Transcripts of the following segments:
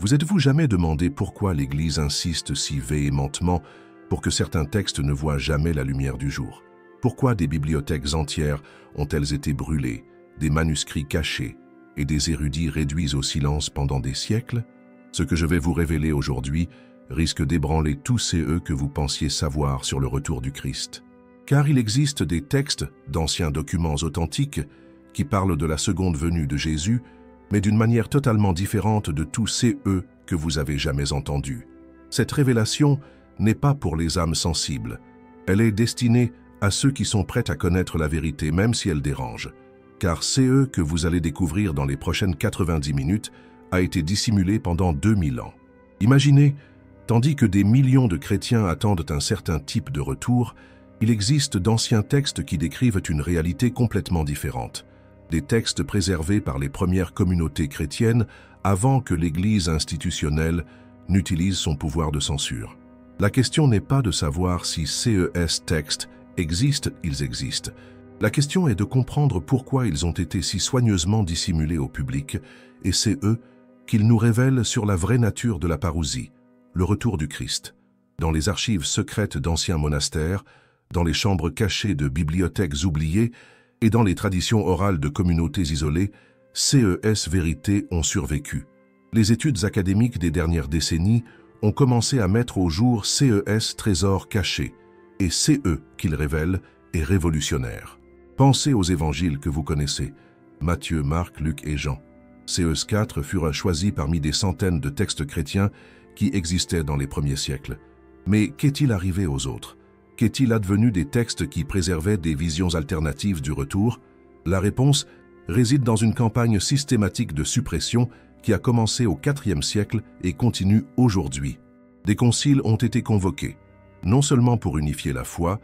Vous êtes-vous jamais demandé pourquoi l'Église insiste si véhémentement pour que certains textes ne voient jamais la lumière du jour? Pourquoi des bibliothèques entières ont-elles été brûlées, des manuscrits cachés et des érudits réduits au silence pendant des siècles? Ce que je vais vous révéler aujourd'hui risque d'ébranler tous ces que vous pensiez savoir sur le retour du Christ. Car il existe des textes d'anciens documents authentiques qui parlent de la seconde venue de Jésus, mais d'une manière totalement différente de tous ces que vous avez jamais entendus. Cette révélation n'est pas pour les âmes sensibles. Elle est destinée à ceux qui sont prêts à connaître la vérité, même si elle dérange. Car ce que vous allez découvrir dans les prochaines 90 minutes a été dissimulé pendant 2000 ans. Imaginez, tandis que des millions de chrétiens attendent un certain type de retour, il existe d'anciens textes qui décrivent une réalité complètement différente. Des textes préservés par les premières communautés chrétiennes avant que l'Église institutionnelle n'utilise son pouvoir de censure. La question n'est pas de savoir si ces textes existent, ils existent. La question est de comprendre pourquoi ils ont été si soigneusement dissimulés au public, et c'est qu'ils nous révèlent sur la vraie nature de la parousie, le retour du Christ. Dans les archives secrètes d'anciens monastères, dans les chambres cachées de bibliothèques oubliées et dans les traditions orales de communautés isolées, ces vérités ont survécu. Les études académiques des dernières décennies ont commencé à mettre au jour ces trésors cachés, et c'est qu'ils révèlent est révolutionnaire. Pensez aux évangiles que vous connaissez, Matthieu, Marc, Luc et Jean. Ces 4 furent choisis parmi des centaines de textes chrétiens qui existaient dans les premiers siècles. Mais qu'est-il arrivé aux autres? Qu'est-il advenu des textes qui préservaient des visions alternatives du retour? La réponse réside dans une campagne systématique de suppression qui a commencé au IVe siècle et continue aujourd'hui. Des conciles ont été convoqués, non seulement pour unifier la foi,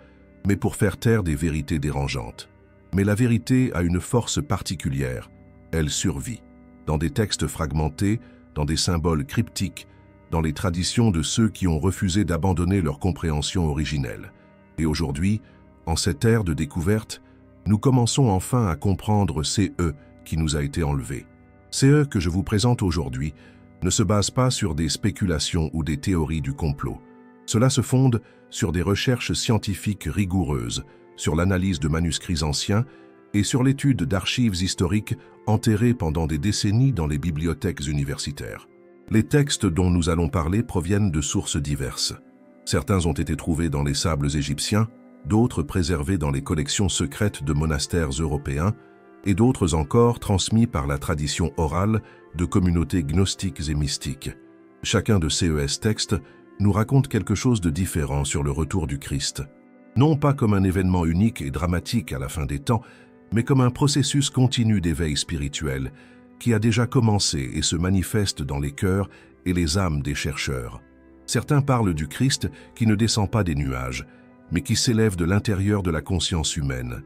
mais pour faire taire des vérités dérangeantes. Mais la vérité a une force particulière, elle survit. Dans des textes fragmentés, dans des symboles cryptiques, dans les traditions de ceux qui ont refusé d'abandonner leur compréhension originelle. Et aujourd'hui, en cette ère de découverte, nous commençons enfin à comprendre ces qui nous a été enlevé. Ces que je vous présente aujourd'hui ne se basent pas sur des spéculations ou des théories du complot. Cela se fonde sur des recherches scientifiques rigoureuses, sur l'analyse de manuscrits anciens et sur l'étude d'archives historiques enterrées pendant des décennies dans les bibliothèques universitaires. Les textes dont nous allons parler proviennent de sources diverses. Certains ont été trouvés dans les sables égyptiens, d'autres préservés dans les collections secrètes de monastères européens, et d'autres encore transmis par la tradition orale de communautés gnostiques et mystiques. Chacun de ces textes nous raconte quelque chose de différent sur le retour du Christ. Non pas comme un événement unique et dramatique à la fin des temps, mais comme un processus continu d'éveil spirituel qui a déjà commencé et se manifeste dans les cœurs et les âmes des chercheurs. Certains parlent du Christ qui ne descend pas des nuages, mais qui s'élève de l'intérieur de la conscience humaine.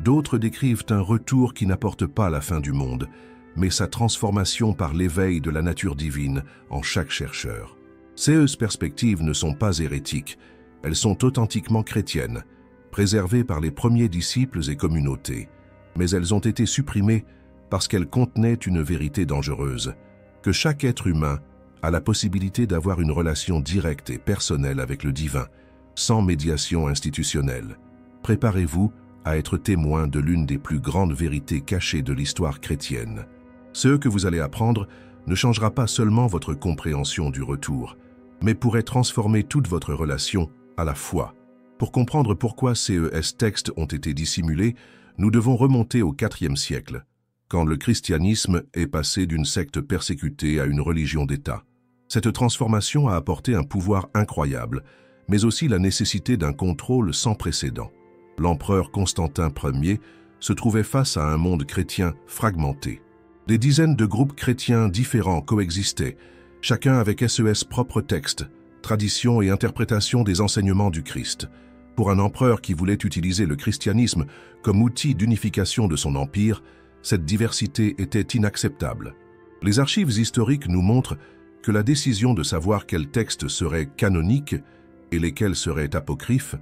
D'autres décrivent un retour qui n'apporte pas la fin du monde, mais sa transformation par l'éveil de la nature divine en chaque chercheur. Ces perspectives ne sont pas hérétiques, elles sont authentiquement chrétiennes, préservées par les premiers disciples et communautés, mais elles ont été supprimées parce qu'elles contenaient une vérité dangereuse, que chaque être humain a la possibilité d'avoir une relation directe et personnelle avec le divin, sans médiation institutionnelle. Préparez-vous à être témoin de l'une des plus grandes vérités cachées de l'histoire chrétienne. Ce que vous allez apprendre ne changera pas seulement votre compréhension du retour, mais pourrait transformer toute votre relation à la foi. Pour comprendre pourquoi ces textes ont été dissimulés, nous devons remonter au IVe siècle, quand le christianisme est passé d'une secte persécutée à une religion d'État. Cette transformation a apporté un pouvoir incroyable, mais aussi la nécessité d'un contrôle sans précédent. L'empereur Constantin Ier se trouvait face à un monde chrétien fragmenté. Des dizaines de groupes chrétiens différents coexistaient, chacun avec ses propres textes, traditions et interprétations des enseignements du Christ. Pour un empereur qui voulait utiliser le christianisme comme outil d'unification de son empire, cette diversité était inacceptable. Les archives historiques nous montrent que la décision de savoir quels textes seraient canoniques et lesquels seraient apocryphes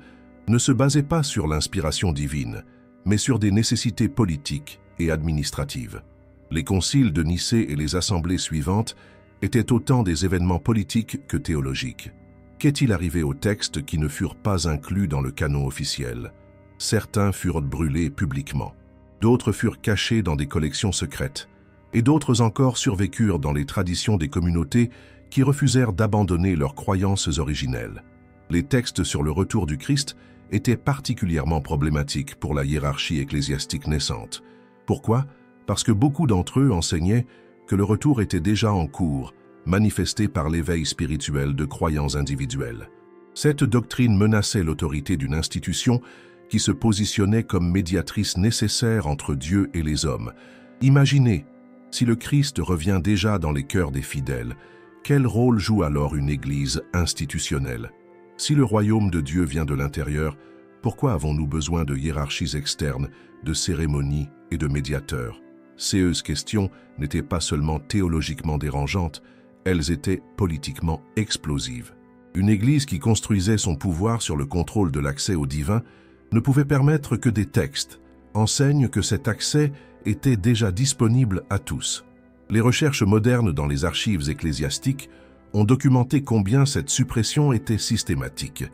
ne se basait pas sur l'inspiration divine, mais sur des nécessités politiques et administratives. Les conciles de Nicée et les assemblées suivantes étaient autant des événements politiques que théologiques. Qu'est-il arrivé aux textes qui ne furent pas inclus dans le canon officiel? Certains furent brûlés publiquement, d'autres furent cachés dans des collections secrètes, et d'autres encore survécurent dans les traditions des communautés qui refusèrent d'abandonner leurs croyances originelles. Les textes sur le retour du Christ étaient particulièrement problématiques pour la hiérarchie ecclésiastique naissante. Pourquoi? Parce que beaucoup d'entre eux enseignaient que le retour était déjà en cours, manifesté par l'éveil spirituel de croyants individuels. Cette doctrine menaçait l'autorité d'une institution qui se positionnait comme médiatrice nécessaire entre Dieu et les hommes. Imaginez, si le Christ revient déjà dans les cœurs des fidèles, quel rôle joue alors une Église institutionnelle? Si le royaume de Dieu vient de l'intérieur, pourquoi avons-nous besoin de hiérarchies externes, de cérémonies et de médiateurs? Ces questions n'étaient pas seulement théologiquement dérangeantes, elles étaient politiquement explosives. Une Église qui construisait son pouvoir sur le contrôle de l'accès au divin ne pouvait permettre que des textes enseignent que cet accès était déjà disponible à tous. Les recherches modernes dans les archives ecclésiastiques ont documenté combien cette suppression était systématique.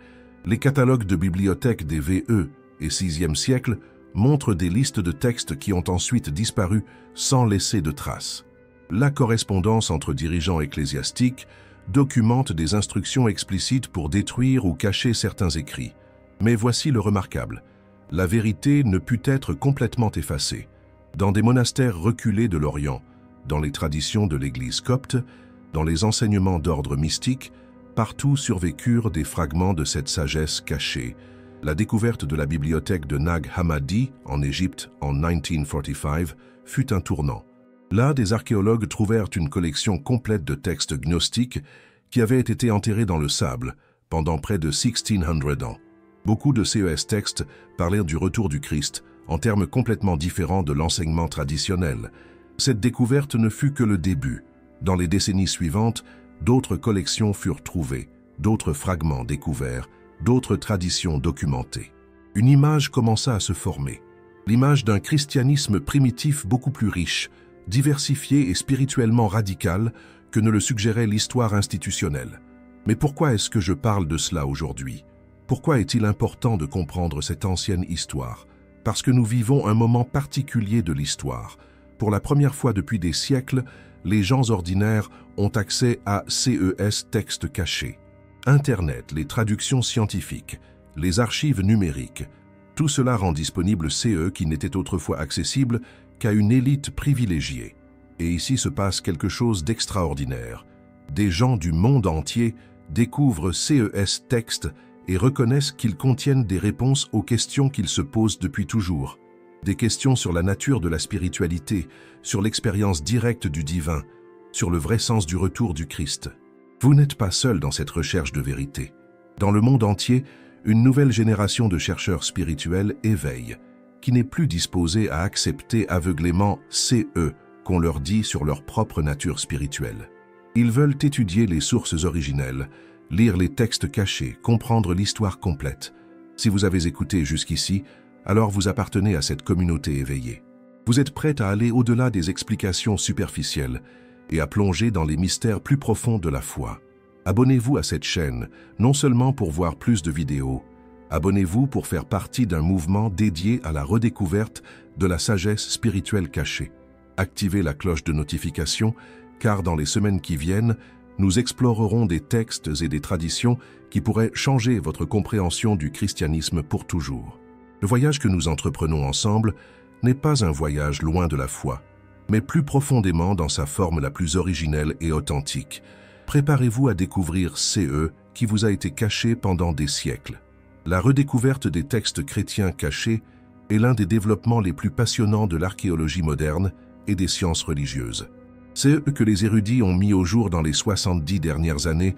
Les catalogues de bibliothèques des VE et VIe siècle montrent des listes de textes qui ont ensuite disparu sans laisser de traces. La correspondance entre dirigeants ecclésiastiques documente des instructions explicites pour détruire ou cacher certains écrits. Mais voici le remarquable. La vérité ne put être complètement effacée. Dans des monastères reculés de l'Orient, dans les traditions de l'Église copte, dans les enseignements d'ordre mystique, partout survécurent des fragments de cette sagesse cachée. La découverte de la bibliothèque de Nag Hammadi en Égypte en 1945 fut un tournant. Là, des archéologues trouvèrent une collection complète de textes gnostiques qui avaient été enterrés dans le sable pendant près de 1600 ans. Beaucoup de ces textes parlèrent du retour du Christ en termes complètement différents de l'enseignement traditionnel. Cette découverte ne fut que le début. Dans les décennies suivantes, d'autres collections furent trouvées, d'autres fragments découverts, d'autres traditions documentées. Une image commença à se former, l'image d'un christianisme primitif beaucoup plus riche, diversifié et spirituellement radical que ne le suggérait l'histoire institutionnelle. Mais pourquoi est-ce que je parle de cela aujourd'hui? Pourquoi est-il important de comprendre cette ancienne histoire? Parce que nous vivons un moment particulier de l'histoire. Pour la première fois depuis des siècles, les gens ordinaires ont accès à textes cachés. Internet, les traductions scientifiques, les archives numériques, tout cela rend disponible qui n'étaient autrefois accessibles qu'à une élite privilégiée. Et ici se passe quelque chose d'extraordinaire. Des gens du monde entier découvrent textes et reconnaissent qu'ils contiennent des réponses aux questions qu'ils se posent depuis toujours. Des questions sur la nature de la spiritualité, sur l'expérience directe du divin, sur le vrai sens du retour du Christ. Vous n'êtes pas seul dans cette recherche de vérité. Dans le monde entier, une nouvelle génération de chercheurs spirituels éveille, qui n'est plus disposée à accepter aveuglément qu'on leur dit sur leur propre nature spirituelle. Ils veulent étudier les sources originelles, lire les textes cachés, comprendre l'histoire complète. Si vous avez écouté jusqu'ici, alors vous appartenez à cette communauté éveillée. Vous êtes prêt à aller au-delà des explications superficielles et à plonger dans les mystères plus profonds de la foi. Abonnez-vous à cette chaîne, non seulement pour voir plus de vidéos, abonnez-vous pour faire partie d'un mouvement dédié à la redécouverte de la sagesse spirituelle cachée. Activez la cloche de notification, car dans les semaines qui viennent, nous explorerons des textes et des traditions qui pourraient changer votre compréhension du christianisme pour toujours. Le voyage que nous entreprenons ensemble n'est pas un voyage loin de la foi, mais plus profondément dans sa forme la plus originelle et authentique. Préparez-vous à découvrir qui vous a été caché pendant des siècles. La redécouverte des textes chrétiens cachés est l'un des développements les plus passionnants de l'archéologie moderne et des sciences religieuses. Que les érudits ont mis au jour dans les 70 dernières années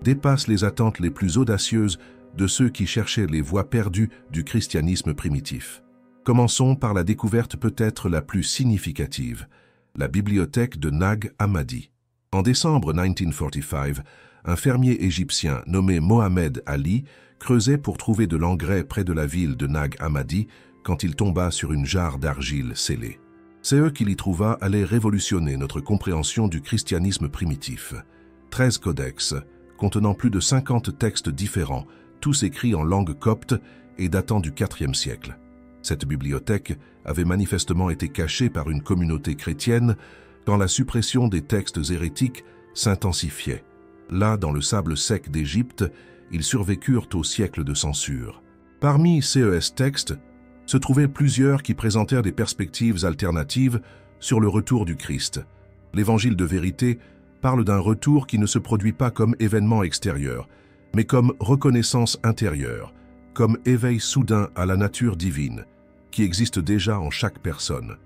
dépassent les attentes les plus audacieuses de ceux qui cherchaient les voies perdues du christianisme primitif. Commençons par la découverte peut-être la plus significative, la bibliothèque de Nag Hammadi. En décembre 1945, un fermier égyptien nommé Mohamed Ali creusait pour trouver de l'engrais près de la ville de Nag Hammadi quand il tomba sur une jarre d'argile scellée. CE qu'il y trouva allait révolutionner notre compréhension du christianisme primitif. 13 codex, contenant plus de 50 textes différents, tous écrits en langue copte et datant du IVe siècle. Cette bibliothèque avait manifestement été cachée par une communauté chrétienne quand la suppression des textes hérétiques s'intensifiait. Là, dans le sable sec d'Égypte, ils survécurent au siècle de censure. Parmi ces textes se trouvaient plusieurs qui présentèrent des perspectives alternatives sur le retour du Christ. L'Évangile de vérité parle d'un retour qui ne se produit pas comme événement extérieur, mais comme reconnaissance intérieure, comme éveil soudain à la nature divine, qui existe déjà en chaque personne.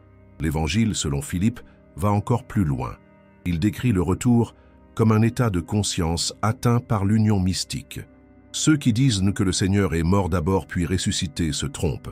L'Évangile, selon Philippe, va encore plus loin. Il décrit le retour comme un état de conscience atteint par l'union mystique. Ceux qui disent que le Seigneur est mort d'abord puis ressuscité se trompent,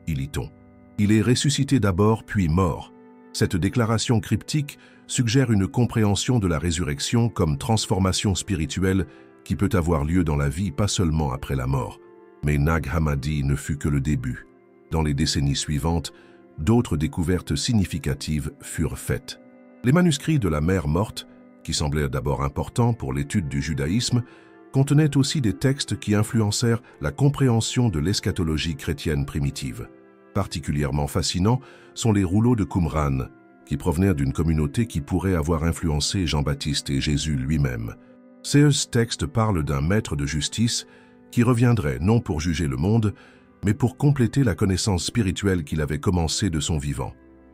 y lit-on. Il est ressuscité d'abord puis mort. Cette déclaration cryptique suggère une compréhension de la résurrection comme transformation spirituelle qui peut avoir lieu dans la vie, pas seulement après la mort. Mais Nag Hammadi ne fut que le début. Dans les décennies suivantes, d'autres découvertes significatives furent faites. Les manuscrits de la mer morte, qui semblaient d'abord importants pour l'étude du judaïsme, contenaient aussi des textes qui influencèrent la compréhension de l'eschatologie chrétienne primitive. Particulièrement fascinants sont les rouleaux de Qumran, qui provenaient d'une communauté qui pourrait avoir influencé Jean-Baptiste et Jésus lui-même. Ces textes parlent d'un maître de justice qui reviendrait non pour juger le monde, mais pour compléter la connaissance spirituelle qu'il avait commencée de son vivant.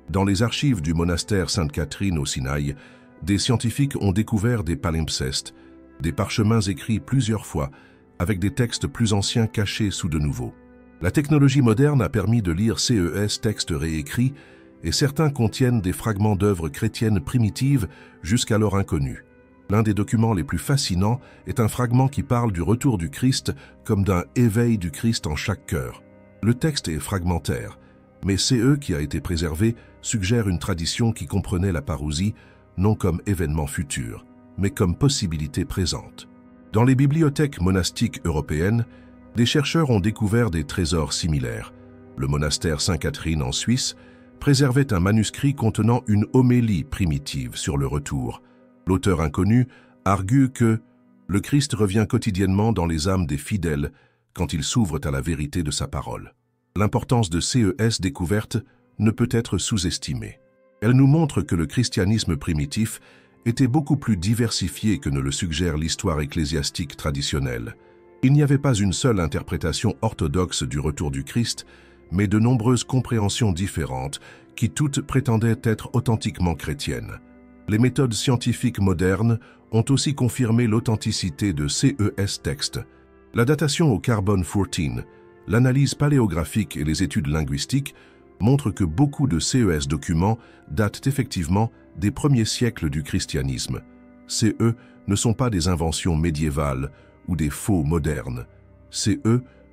Dans les archives du monastère Sainte-Catherine au Sinaï, des scientifiques ont découvert des palimpsestes, des parchemins écrits plusieurs fois, avec des textes plus anciens cachés sous de nouveaux. La technologie moderne a permis de lire ces textes réécrits, et certains contiennent des fragments d'œuvres chrétiennes primitives jusqu'alors inconnues. L'un des documents les plus fascinants est un fragment qui parle du retour du Christ comme d'un éveil du Christ en chaque cœur. Le texte est fragmentaire, mais CE qui a été préservé suggère une tradition qui comprenait la parousie non comme événement futur, mais comme possibilité présente. Dans les bibliothèques monastiques européennes, des chercheurs ont découvert des trésors similaires. Le monastère Sainte-Catherine en Suisse préservait un manuscrit contenant une homélie primitive sur le retour. L'auteur inconnu argue que le Christ revient quotidiennement dans les âmes des fidèles quand ils s'ouvrent à la vérité de sa parole. L'importance de ces découvertes ne peut être sous-estimée. Elle nous montre que le christianisme primitif était beaucoup plus diversifié que ne le suggère l'histoire ecclésiastique traditionnelle. Il n'y avait pas une seule interprétation orthodoxe du retour du Christ, mais de nombreuses compréhensions différentes qui toutes prétendaient être authentiquement chrétiennes. Les méthodes scientifiques modernes ont aussi confirmé l'authenticité de ces textes. La datation au carbone 14, l'analyse paléographique et les études linguistiques montrent que beaucoup de ces documents datent effectivement des premiers siècles du christianisme. Ces ne sont pas des inventions médiévales ou des faux modernes. Ces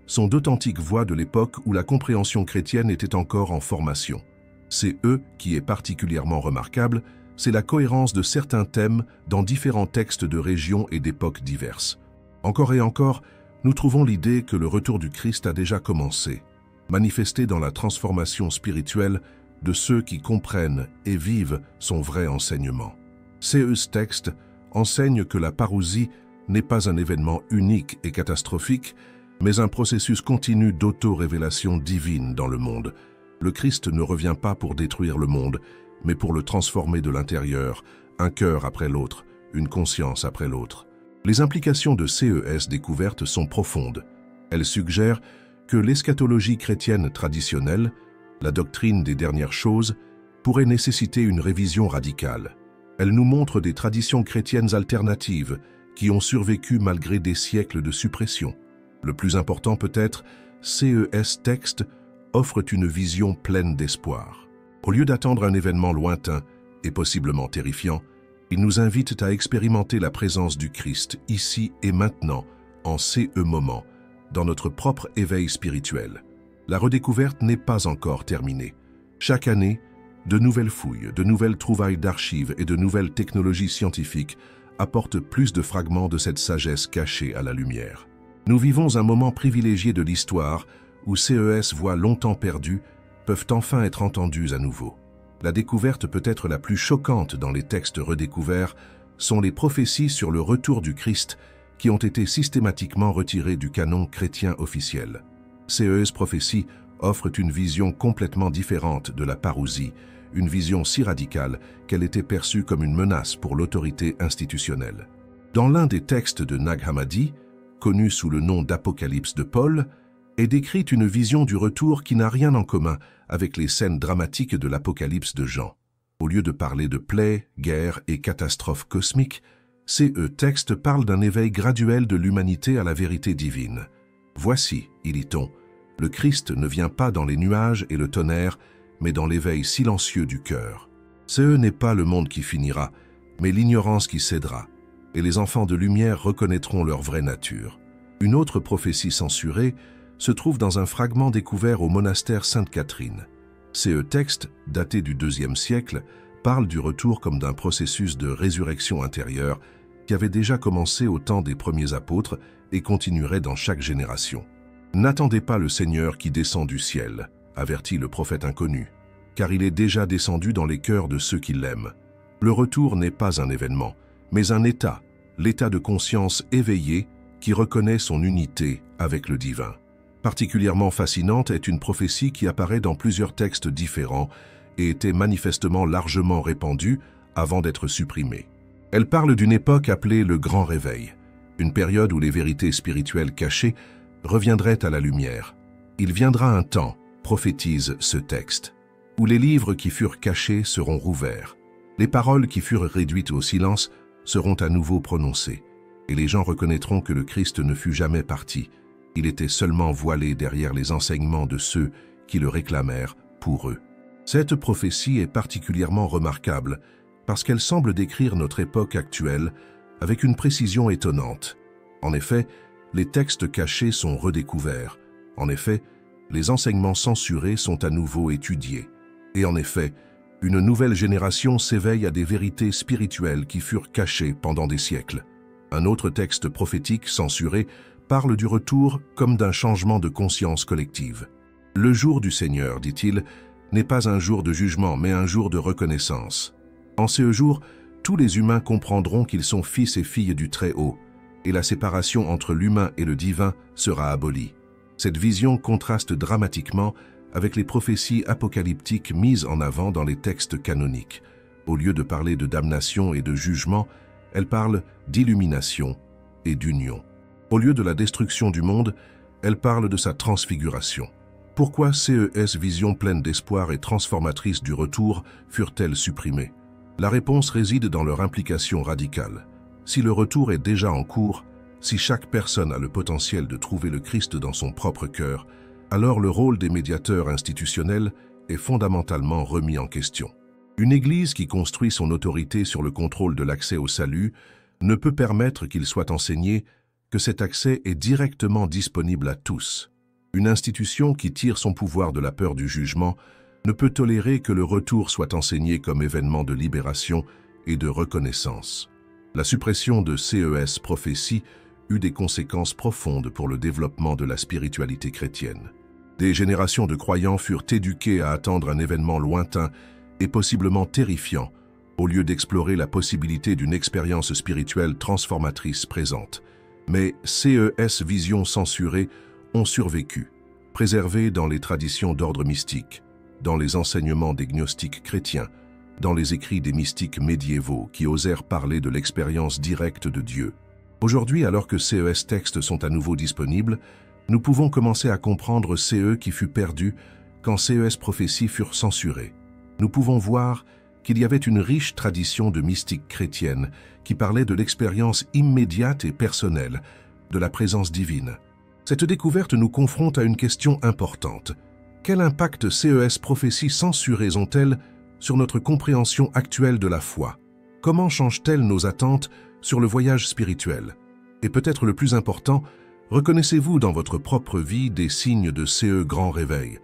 sont d'authentiques voix de l'époque où la compréhension chrétienne était encore en formation. C'est qui est particulièrement remarquable, c'est la cohérence de certains thèmes dans différents textes de régions et d'époques diverses. Encore et encore, nous trouvons l'idée que le retour du Christ a déjà commencé, manifesté dans la transformation spirituelle de ceux qui comprennent et vivent son vrai enseignement. Ces textes enseignent que la parousie n'est pas un événement unique et catastrophique, mais un processus continu d'auto-révélation divine dans le monde. Le Christ ne revient pas pour détruire le monde, mais pour le transformer de l'intérieur, un cœur après l'autre, une conscience après l'autre. Les implications de ces découvertes sont profondes. Elles suggèrent que l'eschatologie chrétienne traditionnelle, la doctrine des dernières choses, pourrait nécessiter une révision radicale. Elles nous montrent des traditions chrétiennes alternatives qui ont survécu malgré des siècles de suppression. Le plus important peut-être, ces textes offrent une vision pleine d'espoir. Au lieu d'attendre un événement lointain et possiblement terrifiant, ils nous invitent à expérimenter la présence du Christ ici et maintenant, en ces moments, dans notre propre éveil spirituel. La redécouverte n'est pas encore terminée. Chaque année, de nouvelles fouilles, de nouvelles trouvailles d'archives et de nouvelles technologies scientifiques apportent plus de fragments de cette sagesse cachée à la lumière. Nous vivons un moment privilégié de l'histoire où ces voix longtemps perdues peuvent enfin être entendues à nouveau. La découverte peut-être la plus choquante dans les textes redécouverts sont les prophéties sur le retour du Christ qui ont été systématiquement retirées du canon chrétien officiel. Ces prophéties offrent une vision complètement différente de la parousie, une vision si radicale qu'elle était perçue comme une menace pour l'autorité institutionnelle. Dans l'un des textes de Nag Hammadi, connu sous le nom d'Apocalypse de Paul, est décrite une vision du retour qui n'a rien en commun avec les scènes dramatiques de l'Apocalypse de Jean. Au lieu de parler de plaies, guerres et catastrophes cosmiques, ces textes parlent d'un éveil graduel de l'humanité à la vérité divine. Voici, y dit-on, le Christ ne vient pas dans les nuages et le tonnerre, mais dans l'éveil silencieux du cœur. Ce n'est pas le monde qui finira, mais l'ignorance qui cédera, et les enfants de lumière reconnaîtront leur vraie nature. Une autre prophétie censurée se trouve dans un fragment découvert au monastère Sainte-Catherine. Ces textes, datés du IIe siècle, parlent du retour comme d'un processus de résurrection intérieure qui avait déjà commencé au temps des premiers apôtres et continuerait dans chaque génération. « N'attendez pas le Seigneur qui descend du ciel », avertit le prophète inconnu, car il est déjà descendu dans les cœurs de ceux qui l'aiment. Le retour n'est pas un événement, mais un état, l'état de conscience éveillé qui reconnaît son unité avec le divin. Particulièrement fascinante est une prophétie qui apparaît dans plusieurs textes différents et était manifestement largement répandue avant d'être supprimée. Elle parle d'une époque appelée le Grand Réveil, une période où les vérités spirituelles cachées reviendraient à la lumière. Il viendra un temps, prophétise ce texte, où les livres qui furent cachés seront rouverts. Les paroles qui furent réduites au silence seront à nouveau prononcées, et les gens reconnaîtront que le Christ ne fut jamais parti. Il était seulement voilé derrière les enseignements de ceux qui le réclamèrent pour eux. Cette prophétie est particulièrement remarquable parce qu'elle semble décrire notre époque actuelle avec une précision étonnante. En effet, les textes cachés sont redécouverts. En effet, les enseignements censurés sont à nouveau étudiés. Et en effet, une nouvelle génération s'éveille à des vérités spirituelles qui furent cachées pendant des siècles. Un autre texte prophétique censuré parle du retour comme d'un changement de conscience collective. Le jour du Seigneur, dit-il, n'est pas un jour de jugement, mais un jour de reconnaissance. En ce jour, tous les humains comprendront qu'ils sont fils et filles du Très-Haut, et la séparation entre l'humain et le divin sera abolie. Cette vision contraste dramatiquement avec les prophéties apocalyptiques mises en avant dans les textes canoniques. Au lieu de parler de damnation et de jugement, elle parle d'illumination et d'union. Au lieu de la destruction du monde, elle parle de sa transfiguration. Pourquoi ces visions pleines d'espoir et transformatrices du retour furent-elles supprimées? La réponse réside dans leur implication radicale. Si le retour est déjà en cours, si chaque personne a le potentiel de trouver le Christ dans son propre cœur, alors le rôle des médiateurs institutionnels est fondamentalement remis en question. Une Église qui construit son autorité sur le contrôle de l'accès au salut ne peut permettre qu'il soit enseigné que cet accès est directement disponible à tous. Une institution qui tire son pouvoir de la peur du jugement ne peut tolérer que le retour soit enseigné comme événement de libération et de reconnaissance. La suppression de ces prophéties eut des conséquences profondes pour le développement de la spiritualité chrétienne. Des générations de croyants furent éduqués à attendre un événement lointain et possiblement terrifiant, au lieu d'explorer la possibilité d'une expérience spirituelle transformatrice présente. Mais ces visions censurées ont survécu, préservées dans les traditions d'ordre mystique, dans les enseignements des gnostiques chrétiens, dans les écrits des mystiques médiévaux qui osèrent parler de l'expérience directe de Dieu. Aujourd'hui, alors que ces textes sont à nouveau disponibles, nous pouvons commencer à comprendre CE qui fut perdu quand ces prophéties furent censurées. Nous pouvons voir qu'il y avait une riche tradition de mystique chrétienne qui parlait de l'expérience immédiate et personnelle de la présence divine. Cette découverte nous confronte à une question importante. Quel impact ces prophéties censurées ont-elles sur notre compréhension actuelle de la foi? Comment changent-elles nos attentes sur le voyage spirituel? Et peut-être le plus important, reconnaissez-vous dans votre propre vie des signes de ces grands réveils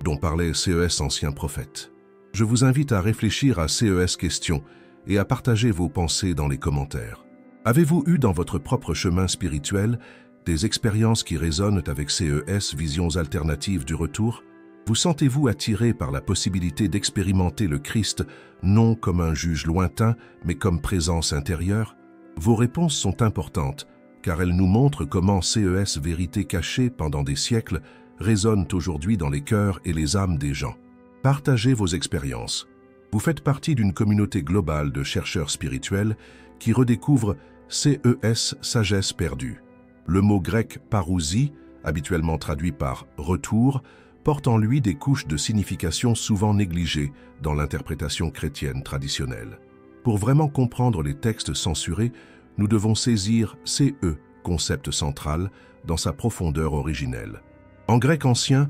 dont parlaient ces anciens prophètes? Je vous invite à réfléchir à ces questions et à partager vos pensées dans les commentaires. Avez-vous eu dans votre propre chemin spirituel des expériences qui résonnent avec ces visions alternatives du retour? Vous sentez-vous attiré par la possibilité d'expérimenter le Christ non comme un juge lointain, mais comme présence intérieure? Vos réponses sont importantes, car elles nous montrent comment ces vérités cachées pendant des siècles résonnent aujourd'hui dans les cœurs et les âmes des gens. Partagez vos expériences. Vous faites partie d'une communauté globale de chercheurs spirituels qui redécouvrent CES, sagesse perdue. Le mot grec parousie, habituellement traduit par « retour », porte en lui des couches de signification souvent négligées dans l'interprétation chrétienne traditionnelle. Pour vraiment comprendre les textes censurés, nous devons saisir CE, concept central, dans sa profondeur originelle. En grec ancien,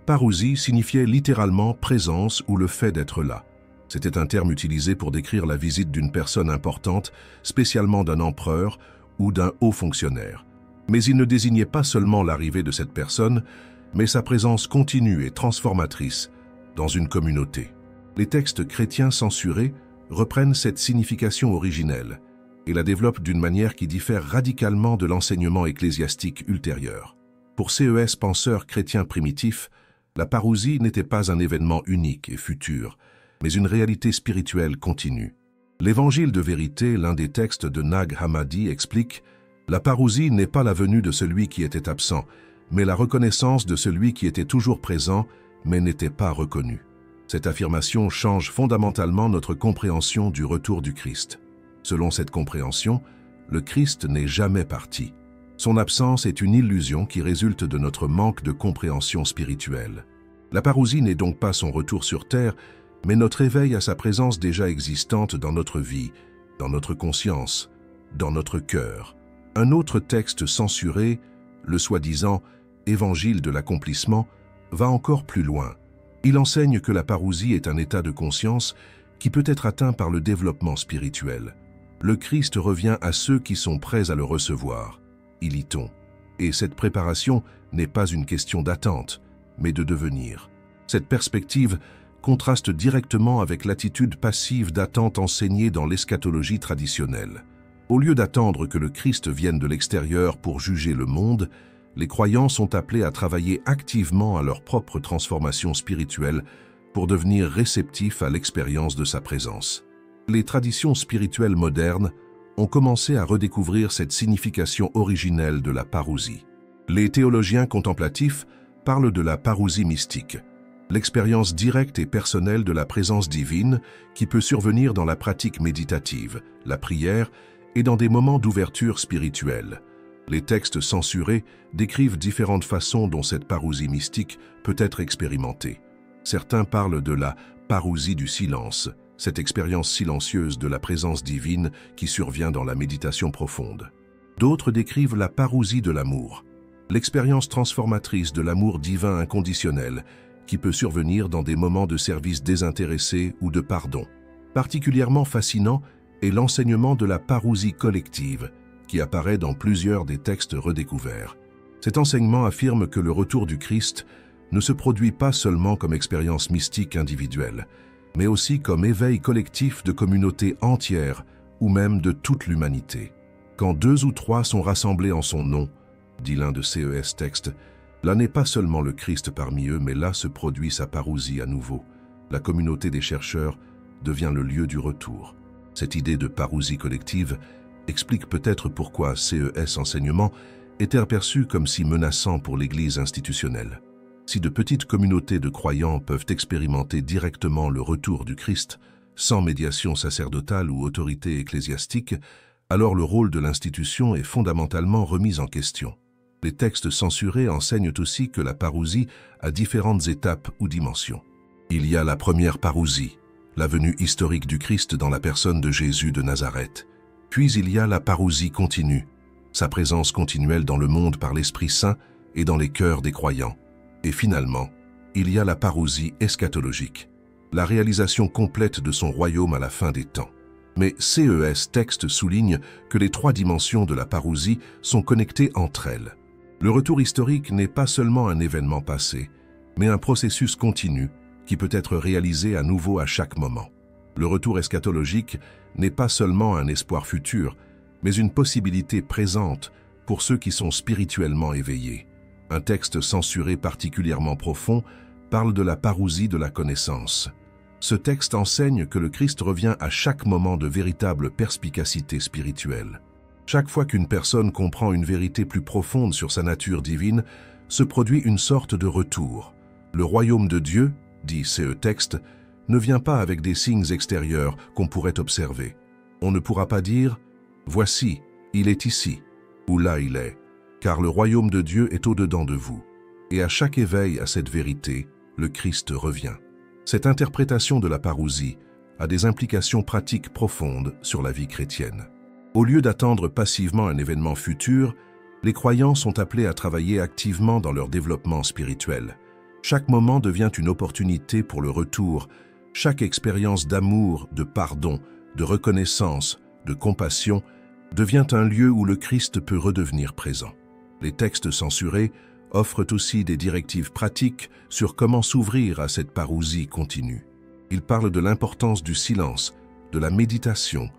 parousie signifiait littéralement « présence » ou le fait d'être là. C'était un terme utilisé pour décrire la visite d'une personne importante, spécialement d'un empereur ou d'un haut fonctionnaire. Mais il ne désignait pas seulement l'arrivée de cette personne, mais sa présence continue et transformatrice dans une communauté. Les textes chrétiens censurés reprennent cette signification originelle et la développent d'une manière qui diffère radicalement de l'enseignement ecclésiastique ultérieur. Pour CES penseurs chrétiens primitifs, la parousie n'était pas un événement unique et futur, mais une réalité spirituelle continue. L'Évangile de vérité, l'un des textes de Nag Hammadi, explique « La parousie n'est pas la venue de celui qui était absent, mais la reconnaissance de celui qui était toujours présent, mais n'était pas reconnu. » Cette affirmation change fondamentalement notre compréhension du retour du Christ. Selon cette compréhension, le Christ n'est jamais parti. Son absence est une illusion qui résulte de notre manque de compréhension spirituelle. La parousie n'est donc pas son retour sur terre, mais notre éveil à sa présence déjà existante dans notre vie, dans notre conscience, dans notre cœur. Un autre texte censuré, le soi-disant « Évangile de l'accomplissement », va encore plus loin. Il enseigne que la parousie est un état de conscience qui peut être atteint par le développement spirituel. Le Christ revient à ceux qui sont prêts à le recevoir, y lit-on. Et cette préparation n'est pas une question d'attente, mais de devenir. Cette perspective contraste directement avec l'attitude passive d'attente enseignée dans l'eschatologie traditionnelle. Au lieu d'attendre que le Christ vienne de l'extérieur pour juger le monde, les croyants sont appelés à travailler activement à leur propre transformation spirituelle pour devenir réceptifs à l'expérience de sa présence. Les traditions spirituelles modernes ont commencé à redécouvrir cette signification originelle de la parousie. Les théologiens contemplatifs parlent de la parousie mystique, l'expérience directe et personnelle de la présence divine qui peut survenir dans la pratique méditative, la prière et dans des moments d'ouverture spirituelle. Les textes censurés décrivent différentes façons dont cette parousie mystique peut être expérimentée. Certains parlent de la parousie du silence, cette expérience silencieuse de la présence divine qui survient dans la méditation profonde. D'autres décrivent la parousie de l'amour, l'expérience transformatrice de l'amour divin inconditionnel qui peut survenir dans des moments de service désintéressé ou de pardon. Particulièrement fascinant est l'enseignement de la parousie collective, qui apparaît dans plusieurs des textes redécouverts. Cet enseignement affirme que le retour du Christ ne se produit pas seulement comme expérience mystique individuelle, mais aussi comme éveil collectif de communautés entières ou même de toute l'humanité. Quand 2 ou 3 sont rassemblés en son nom, dit l'un de CES textes, là n'est pas seulement le Christ parmi eux, mais là se produit sa parousie à nouveau. La communauté des chercheurs devient le lieu du retour. Cette idée de parousie collective explique peut-être pourquoi CES enseignement était perçu comme si menaçant pour l'Église institutionnelle. Si de petites communautés de croyants peuvent expérimenter directement le retour du Christ, sans médiation sacerdotale ou autorité ecclésiastique, alors le rôle de l'institution est fondamentalement remis en question. Les textes censurés enseignent aussi que la parousie a différentes étapes ou dimensions. Il y a la première parousie, la venue historique du Christ dans la personne de Jésus de Nazareth. Puis il y a la parousie continue, sa présence continuelle dans le monde par l'Esprit Saint et dans les cœurs des croyants. Et finalement, il y a la parousie eschatologique, la réalisation complète de son royaume à la fin des temps. Mais CES texte souligne que les 3 dimensions de la parousie sont connectées entre elles. Le retour historique n'est pas seulement un événement passé, mais un processus continu qui peut être réalisé à nouveau à chaque moment. Le retour eschatologique n'est pas seulement un espoir futur, mais une possibilité présente pour ceux qui sont spirituellement éveillés. Un texte censuré particulièrement profond parle de la parousie de la connaissance. Ce texte enseigne que le Christ revient à chaque moment de véritable perspicacité spirituelle. Chaque fois qu'une personne comprend une vérité plus profonde sur sa nature divine, se produit une sorte de retour. Le royaume de Dieu, dit ce texte, ne vient pas avec des signes extérieurs qu'on pourrait observer. On ne pourra pas dire « Voici, il est ici » ou « Là il est », car le royaume de Dieu est au-dedans de vous. Et à chaque éveil à cette vérité, le Christ revient. Cette interprétation de la parousie a des implications pratiques profondes sur la vie chrétienne. Au lieu d'attendre passivement un événement futur, les croyants sont appelés à travailler activement dans leur développement spirituel. Chaque moment devient une opportunité pour le retour. Chaque expérience d'amour, de pardon, de reconnaissance, de compassion devient un lieu où le Christ peut redevenir présent. Les textes censurés offrent aussi des directives pratiques sur comment s'ouvrir à cette parousie continue. Ils parlent de l'importance du silence, de la méditation,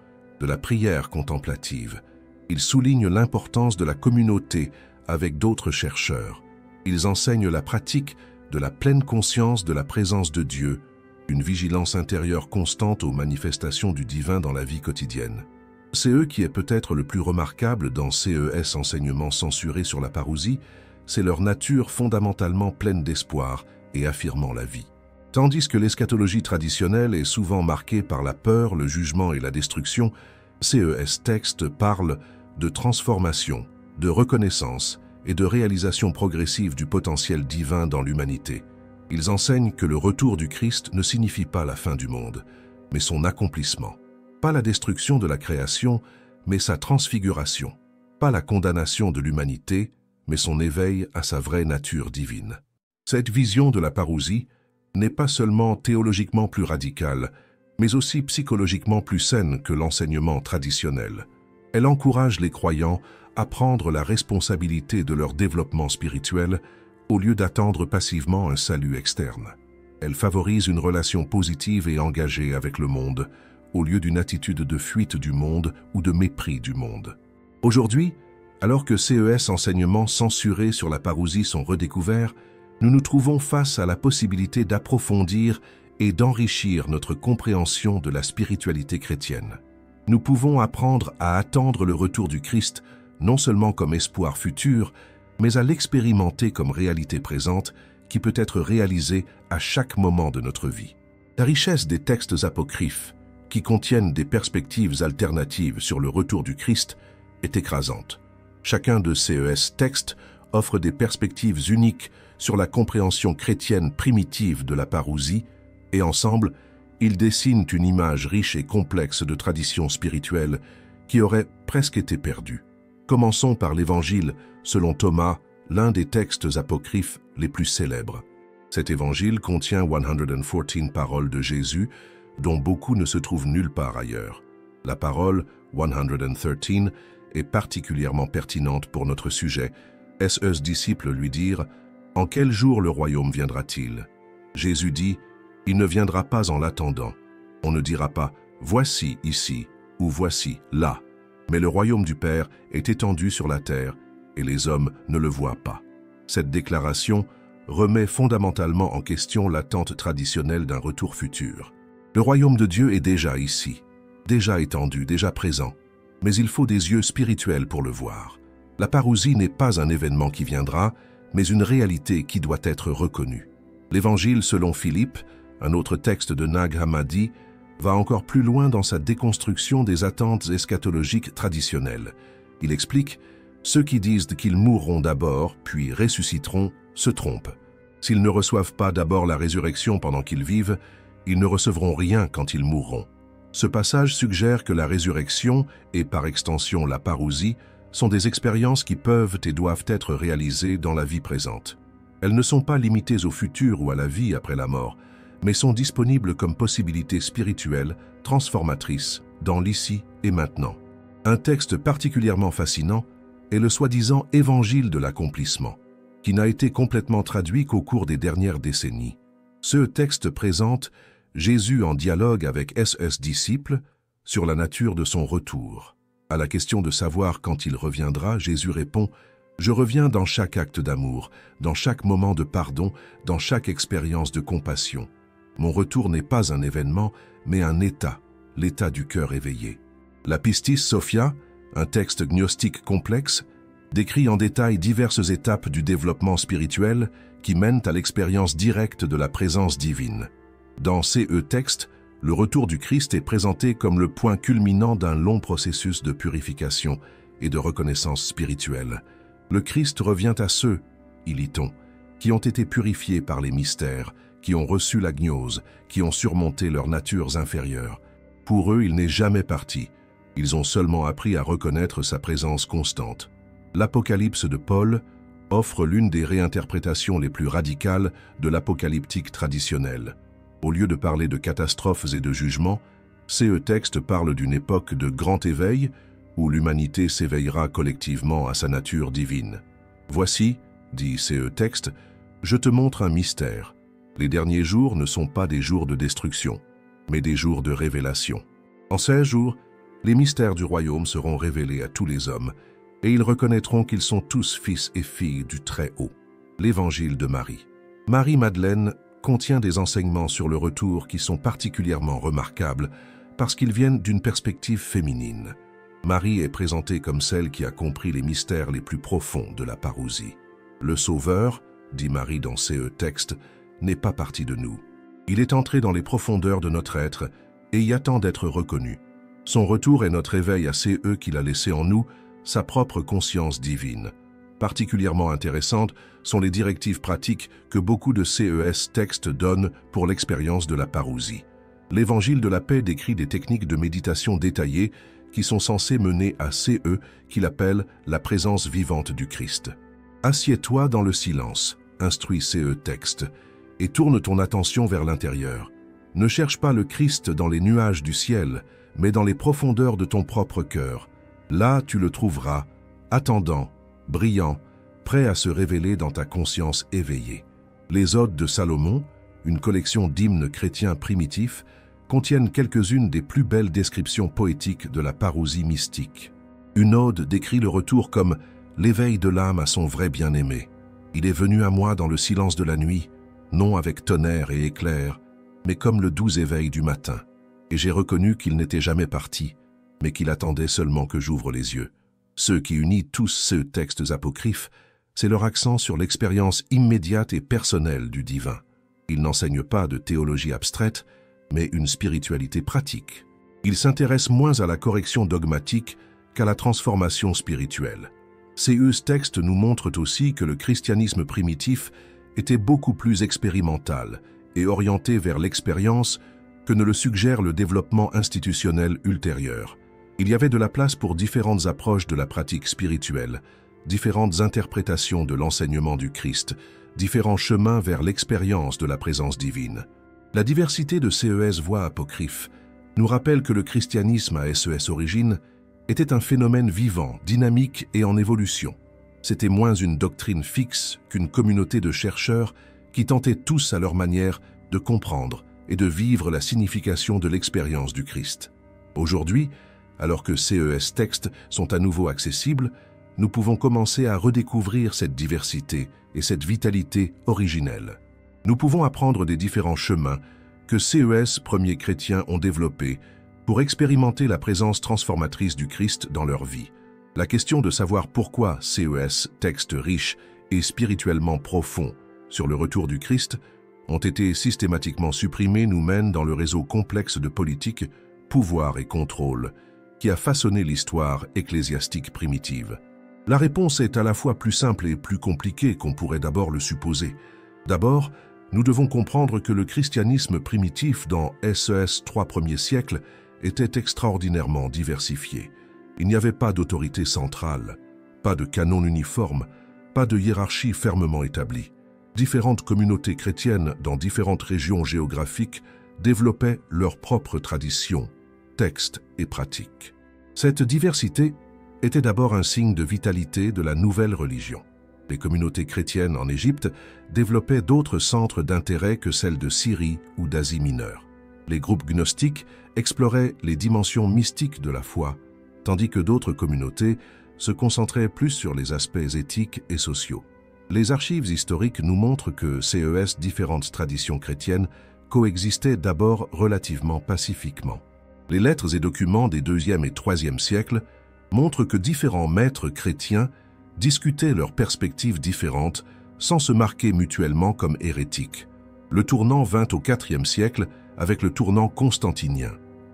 de la prière contemplative. Ils soulignent l'importance de la communauté avec d'autres chercheurs. Ils enseignent la pratique de la pleine conscience de la présence de Dieu, une vigilance intérieure constante aux manifestations du divin dans la vie quotidienne. Ce qui est peut-être le plus remarquable dans ces enseignements censurés sur la parousie, c'est leur nature fondamentalement pleine d'espoir et affirmant la vie. Tandis que l'eschatologie traditionnelle est souvent marquée par la peur, le jugement et la destruction, ces textes parlent de transformation, de reconnaissance et de réalisation progressive du potentiel divin dans l'humanité. Ils enseignent que le retour du Christ ne signifie pas la fin du monde, mais son accomplissement. Pas la destruction de la création, mais sa transfiguration. Pas la condamnation de l'humanité, mais son éveil à sa vraie nature divine. Cette vision de la parousie n'est pas seulement théologiquement plus radicale, mais aussi psychologiquement plus saine que l'enseignement traditionnel. Elle encourage les croyants à prendre la responsabilité de leur développement spirituel au lieu d'attendre passivement un salut externe. Elle favorise une relation positive et engagée avec le monde, au lieu d'une attitude de fuite du monde ou de mépris du monde. Aujourd'hui, alors que ces enseignements censurés sur la parousie sont redécouverts, nous nous trouvons face à la possibilité d'approfondir et d'enrichir notre compréhension de la spiritualité chrétienne. Nous pouvons apprendre à attendre le retour du Christ, non seulement comme espoir futur, mais à l'expérimenter comme réalité présente qui peut être réalisée à chaque moment de notre vie. La richesse des textes apocryphes, qui contiennent des perspectives alternatives sur le retour du Christ, est écrasante. Chacun de ces textes offre des perspectives uniques sur la compréhension chrétienne primitive de la parousie, et ensemble, ils dessinent une image riche et complexe de traditions spirituelles qui auraient presque été perdues. Commençons par l'Évangile, selon Thomas, l'un des textes apocryphes les plus célèbres. Cet évangile contient 114 paroles de Jésus, dont beaucoup ne se trouvent nulle part ailleurs. La parole 113 est particulièrement pertinente pour notre sujet. Ses disciples lui dirent « En quel jour le royaume viendra-t-il » Jésus dit « Il ne viendra pas en l'attendant. On ne dira pas « Voici ici » ou « Voici là ». Mais le royaume du Père est étendu sur la terre et les hommes ne le voient pas. Cette déclaration remet fondamentalement en question l'attente traditionnelle d'un retour futur. Le royaume de Dieu est déjà ici, déjà étendu, déjà présent, mais il faut des yeux spirituels pour le voir. La parousie n'est pas un événement qui viendra, mais une réalité qui doit être reconnue. L'Évangile selon Philippe, un autre texte de Nag Hammadi, va encore plus loin dans sa déconstruction des attentes eschatologiques traditionnelles. Il explique « Ceux qui disent qu'ils mourront d'abord, puis ressusciteront, se trompent. S'ils ne reçoivent pas d'abord la résurrection pendant qu'ils vivent, ils ne recevront rien quand ils mourront. » Ce passage suggère que la résurrection, et par extension la parousie, sont des expériences qui peuvent et doivent être réalisées dans la vie présente. Elles ne sont pas limitées au futur ou à la vie après la mort, mais sont disponibles comme possibilités spirituelles, transformatrices, dans l'ici et maintenant. Un texte particulièrement fascinant est le soi-disant évangile de l'accomplissement, qui n'a été complètement traduit qu'au cours des dernières décennies. Ce texte présente Jésus en dialogue avec ses disciples sur la nature de son retour. À la question de savoir quand il reviendra, Jésus répond « Je reviens dans chaque acte d'amour, dans chaque moment de pardon, dans chaque expérience de compassion. Mon retour n'est pas un événement, mais un état, l'état du cœur éveillé. La Pistis Sophia, un texte gnostique complexe, décrit en détail diverses étapes du développement spirituel qui mènent à l'expérience directe de la présence divine. Dans ces textes, le retour du Christ est présenté comme le point culminant d'un long processus de purification et de reconnaissance spirituelle. Le Christ revient à ceux, y lit-on, qui ont été purifiés par les mystères, qui ont reçu la gnose, qui ont surmonté leurs natures inférieures. Pour eux, il n'est jamais parti. Ils ont seulement appris à reconnaître sa présence constante. L'Apocalypse de Paul offre l'une des réinterprétations les plus radicales de l'apocalyptique traditionnelle. Au lieu de parler de catastrophes et de jugements, ces textes parlent d'une époque de grand éveil où l'humanité s'éveillera collectivement à sa nature divine. Voici, dit ces textes, je te montre un mystère. Les derniers jours ne sont pas des jours de destruction, mais des jours de révélation. En ces jours, les mystères du royaume seront révélés à tous les hommes, et ils reconnaîtront qu'ils sont tous fils et filles du Très-Haut. L'Évangile de Marie. Marie-Madeleine contient des enseignements sur le retour qui sont particulièrement remarquables parce qu'ils viennent d'une perspective féminine. Marie est présentée comme celle qui a compris les mystères les plus profonds de la parousie. Le Sauveur, dit Marie dans ces textes, n'est pas parti de nous. Il est entré dans les profondeurs de notre être et y attend d'être reconnu. Son retour est notre éveil à ces qu'il a laissé en nous, sa propre conscience divine. Particulièrement intéressantes sont les directives pratiques que beaucoup de ces textes donnent pour l'expérience de la parousie. L'Évangile de la paix décrit des techniques de méditation détaillées qui sont censées mener à qu'il appelle la présence vivante du Christ. Assieds-toi dans le silence, instruit ces textes, et tourne ton attention vers l'intérieur. Ne cherche pas le Christ dans les nuages du ciel, mais dans les profondeurs de ton propre cœur. Là, tu le trouveras, attendant, brillant, prêt à se révéler dans ta conscience éveillée. Les Odes de Salomon, une collection d'hymnes chrétiens primitifs, contiennent quelques-unes des plus belles descriptions poétiques de la parousie mystique. Une ode décrit le retour comme « l'éveil de l'âme à son vrai bien-aimé. Il est venu à moi dans le silence de la nuit, non avec tonnerre et éclair, mais comme le doux éveil du matin. Et j'ai reconnu qu'il n'était jamais parti, mais qu'il attendait seulement que j'ouvre les yeux. » Ce qui unit tous ces textes apocryphes, c'est leur accent sur l'expérience immédiate et personnelle du divin. Ils n'enseignent pas de théologie abstraite, mais une spiritualité pratique. Ils s'intéressent moins à la correction dogmatique qu'à la transformation spirituelle. Ces textes nous montrent aussi que le christianisme primitif était beaucoup plus expérimental et orienté vers l'expérience que ne le suggère le développement institutionnel ultérieur. Il y avait de la place pour différentes approches de la pratique spirituelle, différentes interprétations de l'enseignement du Christ, différents chemins vers l'expérience de la présence divine. La diversité de ces voies apocryphes nous rappelle que le christianisme à origine était un phénomène vivant, dynamique et en évolution. C'était moins une doctrine fixe qu'une communauté de chercheurs qui tentaient tous à leur manière de comprendre et de vivre la signification de l'expérience du Christ. Aujourd'hui, alors que ces textes sont à nouveau accessibles, nous pouvons commencer à redécouvrir cette diversité et cette vitalité originelle. Nous pouvons apprendre des différents chemins que ces premiers chrétiens ont développés pour expérimenter la présence transformatrice du Christ dans leur vie. La question de savoir pourquoi ces textes riches et spirituellement profonds sur le retour du Christ ont été systématiquement supprimés nous mène dans le réseau complexe de politique, pouvoir et contrôle qui a façonné l'histoire ecclésiastique primitive. La réponse est à la fois plus simple et plus compliquée qu'on pourrait d'abord le supposer. D'abord, nous devons comprendre que le christianisme primitif dans ces 3 premiers siècles était extraordinairement diversifié. Il n'y avait pas d'autorité centrale, pas de canon uniforme, pas de hiérarchie fermement établie. Différentes communautés chrétiennes dans différentes régions géographiques développaient leurs propres traditions, textes et pratiques. Cette diversité était d'abord un signe de vitalité de la nouvelle religion. Les communautés chrétiennes en Égypte développaient d'autres centres d'intérêt que celles de Syrie ou d'Asie mineure. Les groupes gnostiques exploraient les dimensions mystiques de la foi, tandis que d'autres communautés se concentrait plus sur les aspects éthiques et sociaux. Les archives historiques nous montrent que différentes traditions chrétiennes coexistaient d'abord relativement pacifiquement. Les lettres et documents des 2e et 3e siècles montrent que différents maîtres chrétiens discutaient leurs perspectives différentes sans se marquer mutuellement comme hérétiques. Le tournant vint au IVe siècle avec le tournant constantinien.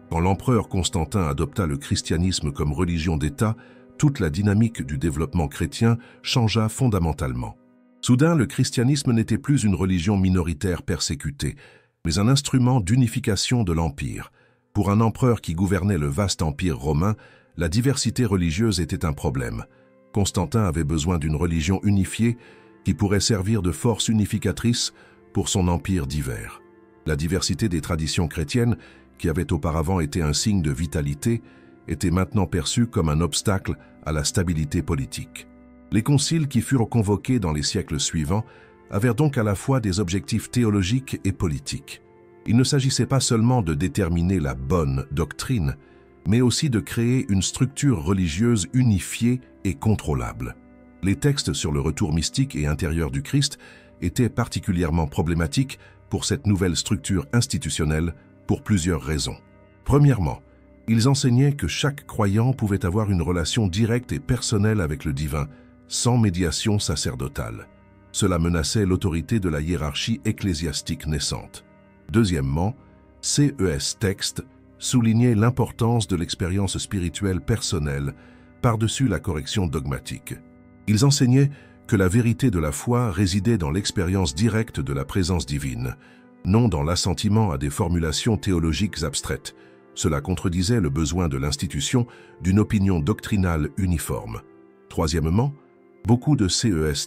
Quand l'empereur Constantin adopta le christianisme comme religion d'État, toute la dynamique du développement chrétien changea fondamentalement. Soudain, le christianisme n'était plus une religion minoritaire persécutée, mais un instrument d'unification de l'Empire. Pour un empereur qui gouvernait le vaste empire romain, la diversité religieuse était un problème. Constantin avait besoin d'une religion unifiée qui pourrait servir de force unificatrice pour son empire divers. La diversité des traditions chrétiennes, qui avait auparavant été un signe de vitalité, était maintenant perçue comme un obstacle à la stabilité politique. Les conciles qui furent convoqués dans les siècles suivants avaient donc à la fois des objectifs théologiques et politiques. Il ne s'agissait pas seulement de déterminer la bonne doctrine, mais aussi de créer une structure religieuse unifiée et contrôlable. Les textes sur le retour mystique et intérieur du Christ étaient particulièrement problématiques pour cette nouvelle structure institutionnelle pour plusieurs raisons. Premièrement, ils enseignaient que chaque croyant pouvait avoir une relation directe et personnelle avec le divin, sans médiation sacerdotale. Cela menaçait l'autorité de la hiérarchie ecclésiastique naissante. Deuxièmement, textes soulignaient l'importance de l'expérience spirituelle personnelle par-dessus la correction dogmatique. Ils enseignaient que la vérité de la foi résidait dans l'expérience directe de la présence divine, non dans l'assentiment à des formulations théologiques abstraites. Cela contredisait le besoin de l'institution d'une opinion doctrinale uniforme. Troisièmement, beaucoup de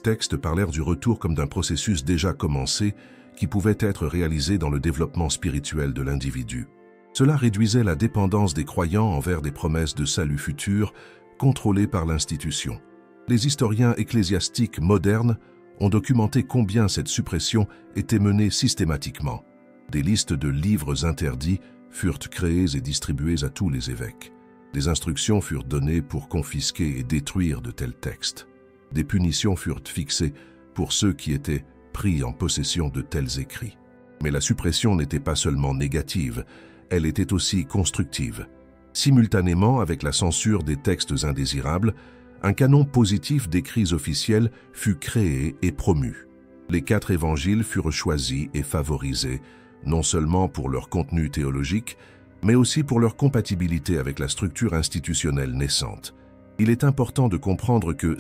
textes parlèrent du retour comme d'un processus déjà commencé qui pouvait être réalisé dans le développement spirituel de l'individu. Cela réduisait la dépendance des croyants envers des promesses de salut futur contrôlées par l'institution. Les historiens ecclésiastiques modernes ont documenté combien cette suppression était menée systématiquement. Des listes de livres interdits furent créées et distribuées à tous les évêques. Des instructions furent données pour confisquer et détruire de tels textes. Des punitions furent fixées pour ceux qui étaient pris en possession de tels écrits. Mais la suppression n'était pas seulement négative, elle était aussi constructive. Simultanément avec la censure des textes indésirables, un canon positif d'écrits officiels fut créé et promu. Les 4 évangiles furent choisis et favorisés, non seulement pour leur contenu théologique, mais aussi pour leur compatibilité avec la structure institutionnelle naissante. Il est important de comprendre que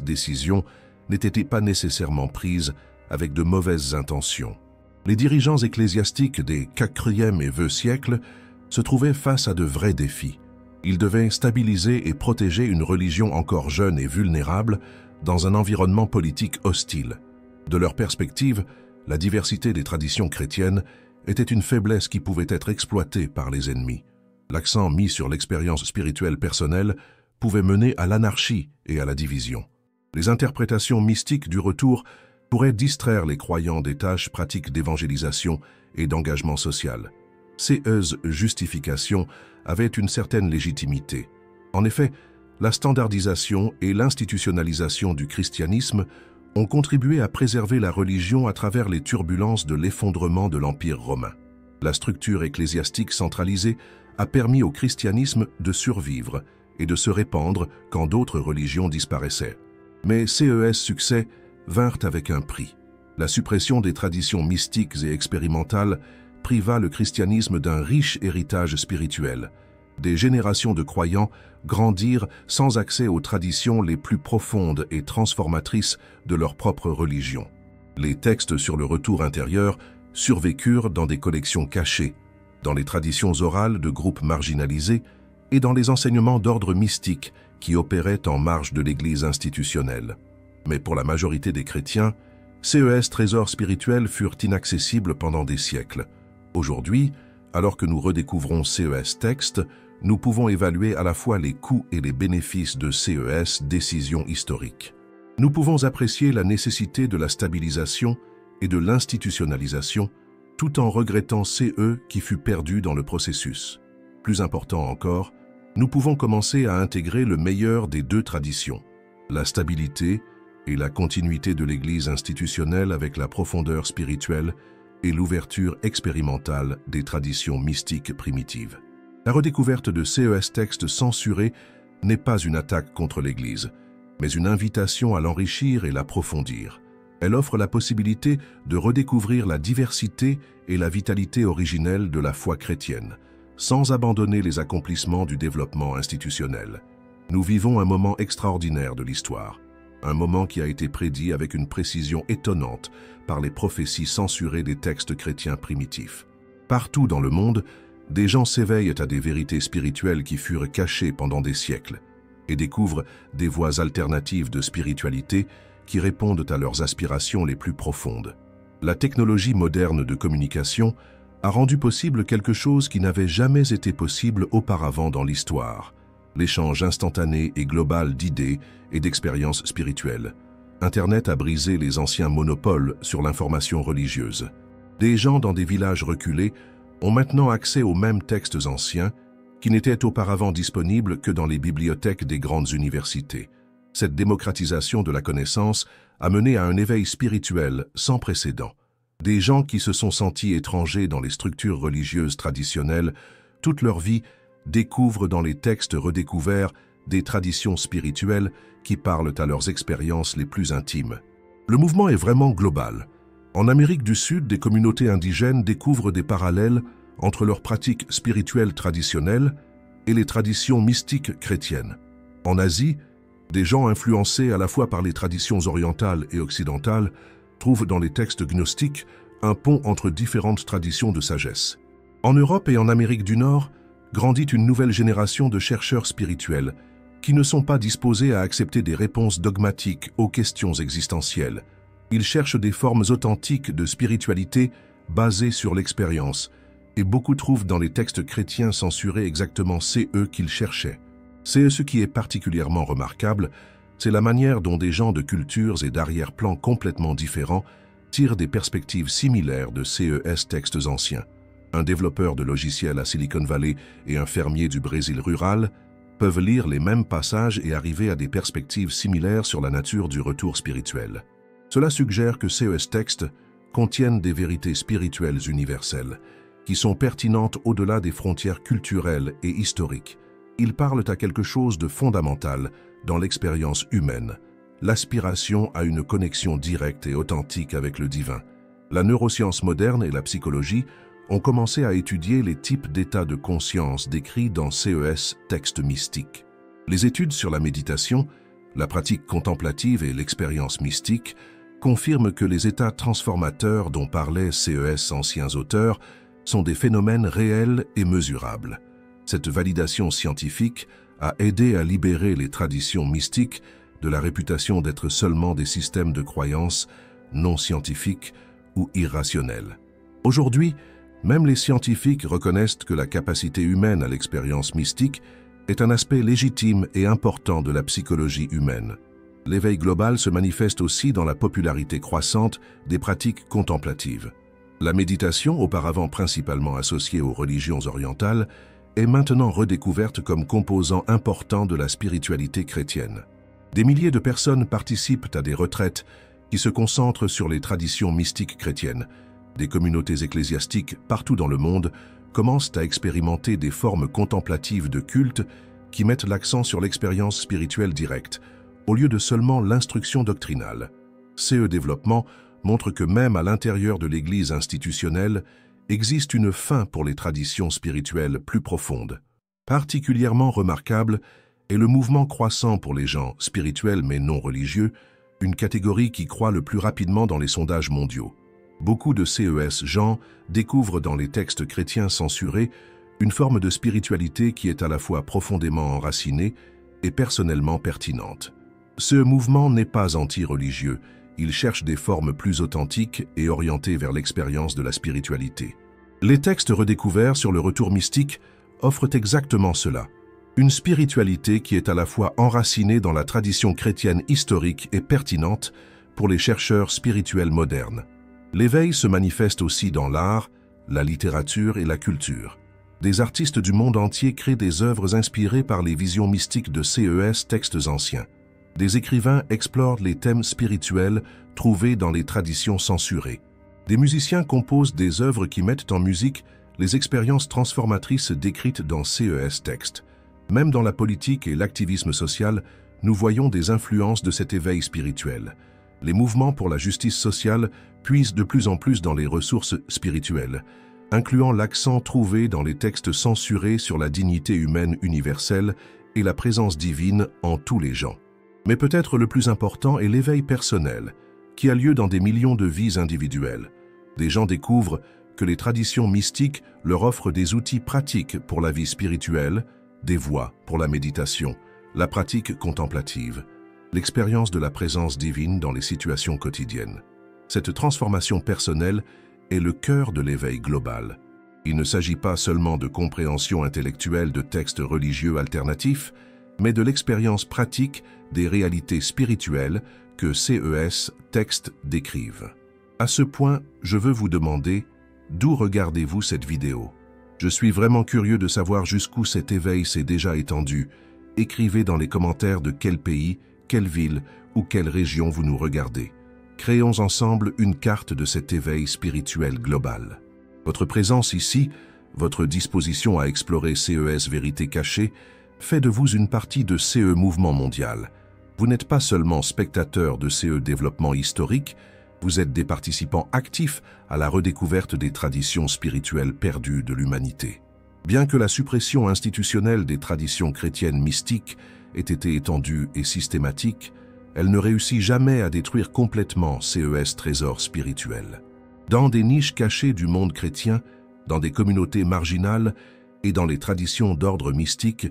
décisions n'étaient pas nécessairement prises avec de mauvaises intentions. Les dirigeants ecclésiastiques des 4e et 2e siècles se trouvaient face à de vrais défis. Ils devaient stabiliser et protéger une religion encore jeune et vulnérable dans un environnement politique hostile. De leur perspective, la diversité des traditions chrétiennes était une faiblesse qui pouvait être exploitée par les ennemis. L'accent mis sur l'expérience spirituelle personnelle pouvait mener à l'anarchie et à la division. Les interprétations mystiques du retour pourraient distraire les croyants des tâches pratiques d'évangélisation et d'engagement social. Ces justifications avaient une certaine légitimité. En effet, la standardisation et l'institutionnalisation du christianisme ont contribué à préserver la religion à travers les turbulences de l'effondrement de l'Empire romain. La structure ecclésiastique centralisée a permis au christianisme de survivre et de se répandre quand d'autres religions disparaissaient. Mais ces succès vinrent avec un prix. La suppression des traditions mystiques et expérimentales priva le christianisme d'un riche héritage spirituel. Des générations de croyants grandirent sans accès aux traditions les plus profondes et transformatrices de leur propre religion. Les textes sur le retour intérieur survécurent dans des collections cachées, dans les traditions orales de groupes marginalisés et dans les enseignements d'ordre mystique qui opéraient en marge de l'Église institutionnelle. Mais pour la majorité des chrétiens, ces trésors spirituels furent inaccessibles pendant des siècles. Aujourd'hui, alors que nous redécouvrons textes, nous pouvons évaluer à la fois les coûts et les bénéfices de décisions historiques. Nous pouvons apprécier la nécessité de la stabilisation et de l'institutionnalisation, tout en regrettant qui fut perdu dans le processus. Plus important encore, nous pouvons commencer à intégrer le meilleur des deux traditions, la stabilité et la continuité de l'Église institutionnelle avec la profondeur spirituelle et l'ouverture expérimentale des traditions mystiques primitives. La redécouverte de CES textes censurés n'est pas une attaque contre l'Église, mais une invitation à l'enrichir et l'approfondir. Elle offre la possibilité de redécouvrir la diversité et la vitalité originelle de la foi chrétienne, sans abandonner les accomplissements du développement institutionnel. Nous vivons un moment extraordinaire de l'histoire, un moment qui a été prédit avec une précision étonnante par les prophéties censurées des textes chrétiens primitifs. Partout dans le monde, des gens s'éveillent à des vérités spirituelles qui furent cachées pendant des siècles et découvrent des voies alternatives de spiritualité qui répondent à leurs aspirations les plus profondes. La technologie moderne de communication a rendu possible quelque chose qui n'avait jamais été possible auparavant dans l'histoire: l'échange instantané et global d'idées et d'expériences spirituelles. Internet a brisé les anciens monopoles sur l'information religieuse. Des gens dans des villages reculés ont maintenant accès aux mêmes textes anciens qui n'étaient auparavant disponibles que dans les bibliothèques des grandes universités. Cette démocratisation de la connaissance a mené à un éveil spirituel sans précédent. Des gens qui se sont sentis étrangers dans les structures religieuses traditionnelles, toute leur vie, découvrent dans les textes redécouverts des traditions spirituelles qui parlent à leurs expériences les plus intimes. Le mouvement est vraiment global. En Amérique du Sud, des communautés indigènes découvrent des parallèles entre leurs pratiques spirituelles traditionnelles et les traditions mystiques chrétiennes. En Asie, des gens influencés à la fois par les traditions orientales et occidentales trouvent dans les textes gnostiques un pont entre différentes traditions de sagesse. En Europe et en Amérique du Nord, grandit une nouvelle génération de chercheurs spirituels qui ne sont pas disposés à accepter des réponses dogmatiques aux questions existentielles. Ils cherchent des formes authentiques de spiritualité basées sur l'expérience, et beaucoup trouvent dans les textes chrétiens censurés exactement ce qu'ils cherchaient. C'est ce qui est particulièrement remarquable, c'est la manière dont des gens de cultures et d'arrière-plans complètement différents tirent des perspectives similaires de CES textes anciens. Un développeur de logiciels à Silicon Valley et un fermier du Brésil rural peuvent lire les mêmes passages et arriver à des perspectives similaires sur la nature du retour spirituel. Cela suggère que CES textes contiennent des vérités spirituelles universelles, qui sont pertinentes au-delà des frontières culturelles et historiques. Ils parlent à quelque chose de fondamental dans l'expérience humaine, l'aspiration à une connexion directe et authentique avec le divin. La neuroscience moderne et la psychologie ont commencé à étudier les types d'états de conscience décrits dans CES textes mystiques. Les études sur la méditation, la pratique contemplative et l'expérience mystique confirment que les états transformateurs dont parlaient CES anciens auteurs sont des phénomènes réels et mesurables. Cette validation scientifique a aidé à libérer les traditions mystiques de la réputation d'être seulement des systèmes de croyances non scientifiques ou irrationnels. Aujourd'hui, même les scientifiques reconnaissent que la capacité humaine à l'expérience mystique est un aspect légitime et important de la psychologie humaine. L'éveil global se manifeste aussi dans la popularité croissante des pratiques contemplatives. La méditation, auparavant principalement associée aux religions orientales, est maintenant redécouverte comme composant important de la spiritualité chrétienne. Des milliers de personnes participent à des retraites qui se concentrent sur les traditions mystiques chrétiennes. Des communautés ecclésiastiques partout dans le monde commencent à expérimenter des formes contemplatives de culte qui mettent l'accent sur l'expérience spirituelle directe, au lieu de seulement l'instruction doctrinale. Ce développement montre que même à l'intérieur de l'Église institutionnelle, existe une fin pour les traditions spirituelles plus profondes. Particulièrement remarquable est le mouvement croissant pour les gens spirituels mais non religieux, une catégorie qui croît le plus rapidement dans les sondages mondiaux. Beaucoup de CES gens découvrent dans les textes chrétiens censurés une forme de spiritualité qui est à la fois profondément enracinée et personnellement pertinente. Ce mouvement n'est pas anti-religieux, il cherche des formes plus authentiques et orientées vers l'expérience de la spiritualité. Les textes redécouverts sur le retour mystique offrent exactement cela. Une spiritualité qui est à la fois enracinée dans la tradition chrétienne historique et pertinente pour les chercheurs spirituels modernes. L'éveil se manifeste aussi dans l'art, la littérature et la culture. Des artistes du monde entier créent des œuvres inspirées par les visions mystiques de CES, textes anciens. Des écrivains explorent les thèmes spirituels trouvés dans les traditions censurées. Des musiciens composent des œuvres qui mettent en musique les expériences transformatrices décrites dans CES textes. Même dans la politique et l'activisme social, nous voyons des influences de cet éveil spirituel. Les mouvements pour la justice sociale puisent de plus en plus dans les ressources spirituelles, incluant l'accent trouvé dans les textes censurés sur la dignité humaine universelle et la présence divine en tous les gens. Mais peut-être le plus important est l'éveil personnel, qui a lieu dans des millions de vies individuelles. Des gens découvrent que les traditions mystiques leur offrent des outils pratiques pour la vie spirituelle, des voies pour la méditation, la pratique contemplative, l'expérience de la présence divine dans les situations quotidiennes. Cette transformation personnelle est le cœur de l'éveil global. Il ne s'agit pas seulement de compréhension intellectuelle de textes religieux alternatifs, mais de l'expérience pratique des réalités spirituelles que CES textes décrivent. À ce point, je veux vous demander, d'où regardez-vous cette vidéo? Je suis vraiment curieux de savoir jusqu'où cet éveil s'est déjà étendu. Écrivez dans les commentaires de quel pays, quelle ville ou quelle région vous nous regardez. Créons ensemble une carte de cet éveil spirituel global. Votre présence ici, votre disposition à explorer CES Vérité Cachée, fait de vous une partie de CE Mouvement Mondial. Vous n'êtes pas seulement spectateur de CE Développement Historique, vous êtes des participants actifs à la redécouverte des traditions spirituelles perdues de l'humanité. Bien que la suppression institutionnelle des traditions chrétiennes mystiques ait été étendue et systématique, elle ne réussit jamais à détruire complètement CES trésors spirituels. Dans des niches cachées du monde chrétien, dans des communautés marginales et dans les traditions d'ordre mystique,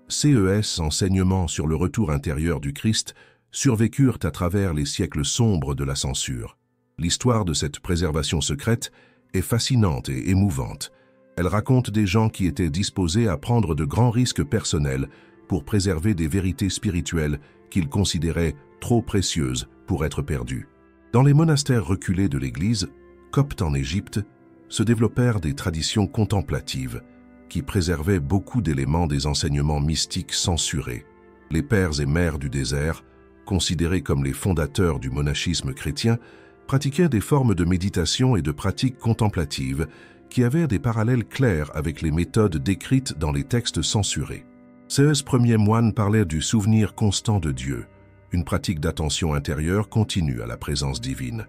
CES, enseignements sur le retour intérieur du Christ, survécurent à travers les siècles sombres de la censure. L'histoire de cette préservation secrète est fascinante et émouvante. Elle raconte des gens qui étaient disposés à prendre de grands risques personnels pour préserver des vérités spirituelles qu'ils considéraient trop précieuses pour être perdues. Dans les monastères reculés de l'Église, copte en Égypte, se développèrent des traditions contemplatives qui préservaient beaucoup d'éléments des enseignements mystiques censurés. Les pères et mères du désert, considérés comme les fondateurs du monachisme chrétien, pratiquaient des formes de méditation et de pratiques contemplatives qui avaient des parallèles clairs avec les méthodes décrites dans les textes censurés. Ces premiers moines parlaient du souvenir constant de Dieu, une pratique d'attention intérieure continue à la présence divine.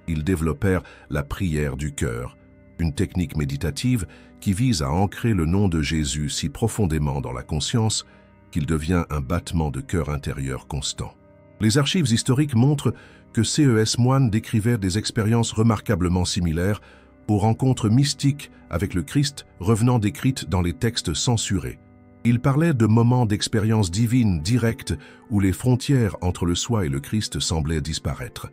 Ils développèrent la prière du cœur, une technique méditative qui vise à ancrer le nom de Jésus si profondément dans la conscience qu'il devient un battement de cœur intérieur constant. Les archives historiques montrent que CES moines décrivaient des expériences remarquablement similaires aux rencontres mystiques avec le Christ revenant décrites dans les textes censurés. Ils parlaient de moments d'expérience divine directe où les frontières entre le soi et le Christ semblaient disparaître.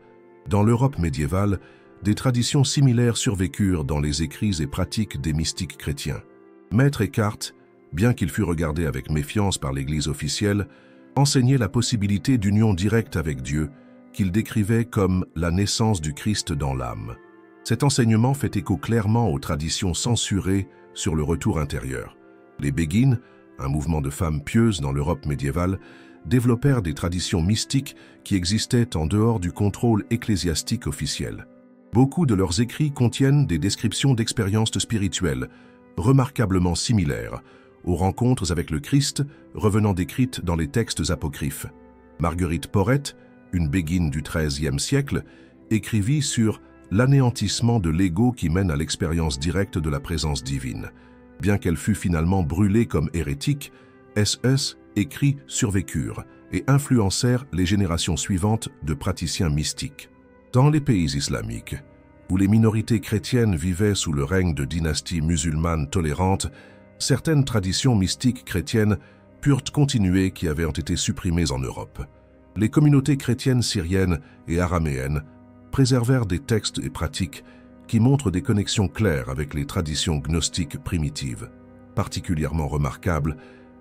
Dans l'Europe médiévale, des traditions similaires survécurent dans les écrits et pratiques des mystiques chrétiens. Maître Eckhart, bien qu'il fût regardé avec méfiance par l'Église officielle, enseignait la possibilité d'union directe avec Dieu, qu'il décrivait comme la naissance du Christ dans l'âme. Cet enseignement fait écho clairement aux traditions censurées sur le retour intérieur. Les Béguines, un mouvement de femmes pieuses dans l'Europe médiévale, développèrent des traditions mystiques qui existaient en dehors du contrôle ecclésiastique officiel. Beaucoup de leurs écrits contiennent des descriptions d'expériences spirituelles, remarquablement similaires aux rencontres avec le Christ revenant décrites dans les textes apocryphes. Marguerite Porret, une béguine du XIIIe siècle, écrivit sur l'anéantissement de l'ego qui mène à l'expérience directe de la présence divine. Bien qu'elle fût finalement brûlée comme hérétique, SS écrits survécurent et influencèrent les générations suivantes de praticiens mystiques. Dans les pays islamiques, où les minorités chrétiennes vivaient sous le règne de dynasties musulmanes tolérantes, certaines traditions mystiques chrétiennes purent continuer qui avaient été supprimées en Europe. Les communautés chrétiennes syriennes et araméennes préservèrent des textes et pratiques qui montrent des connexions claires avec les traditions gnostiques primitives. Particulièrement remarquable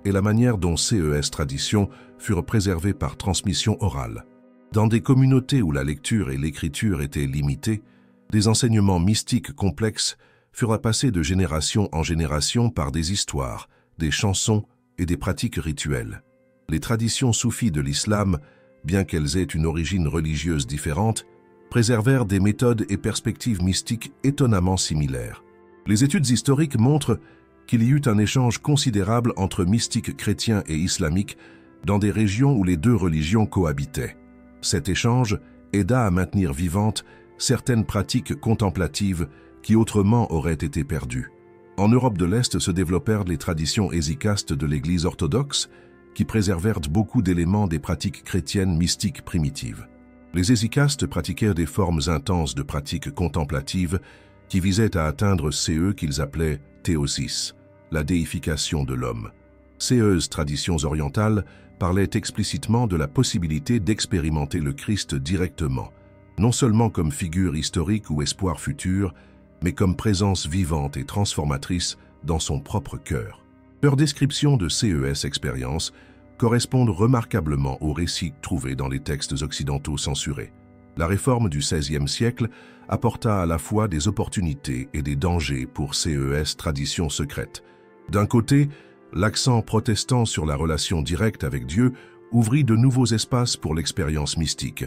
est la manière dont ces traditions furent préservées par transmission orale. Dans des communautés où la lecture et l'écriture étaient limitées, des enseignements mystiques complexes fera passer de génération en génération par des histoires, des chansons et des pratiques rituelles. Les traditions soufis de l'islam, bien qu'elles aient une origine religieuse différente, préservèrent des méthodes et perspectives mystiques étonnamment similaires. Les études historiques montrent qu'il y eut un échange considérable entre mystiques chrétiens et islamiques dans des régions où les deux religions cohabitaient. Cet échange aida à maintenir vivantes certaines pratiques contemplatives qui autrement auraient été perdues. En Europe de l'Est se développèrent les traditions hésicastes de l'Église orthodoxe qui préservèrent beaucoup d'éléments des pratiques chrétiennes mystiques primitives. Les hésicastes pratiquèrent des formes intenses de pratiques contemplatives qui visaient à atteindre ce qu'ils appelaient théosis, la déification de l'homme. Ces traditions orientales parlaient explicitement de la possibilité d'expérimenter le Christ directement, non seulement comme figure historique ou espoir futur, mais comme présence vivante et transformatrice dans son propre cœur. Leurs descriptions de ces expériences correspondent remarquablement aux récits trouvés dans les textes occidentaux censurés. La réforme du XVIe siècle apporta à la fois des opportunités et des dangers pour ces traditions secrètes. D'un côté, l'accent protestant sur la relation directe avec Dieu ouvrit de nouveaux espaces pour l'expérience mystique.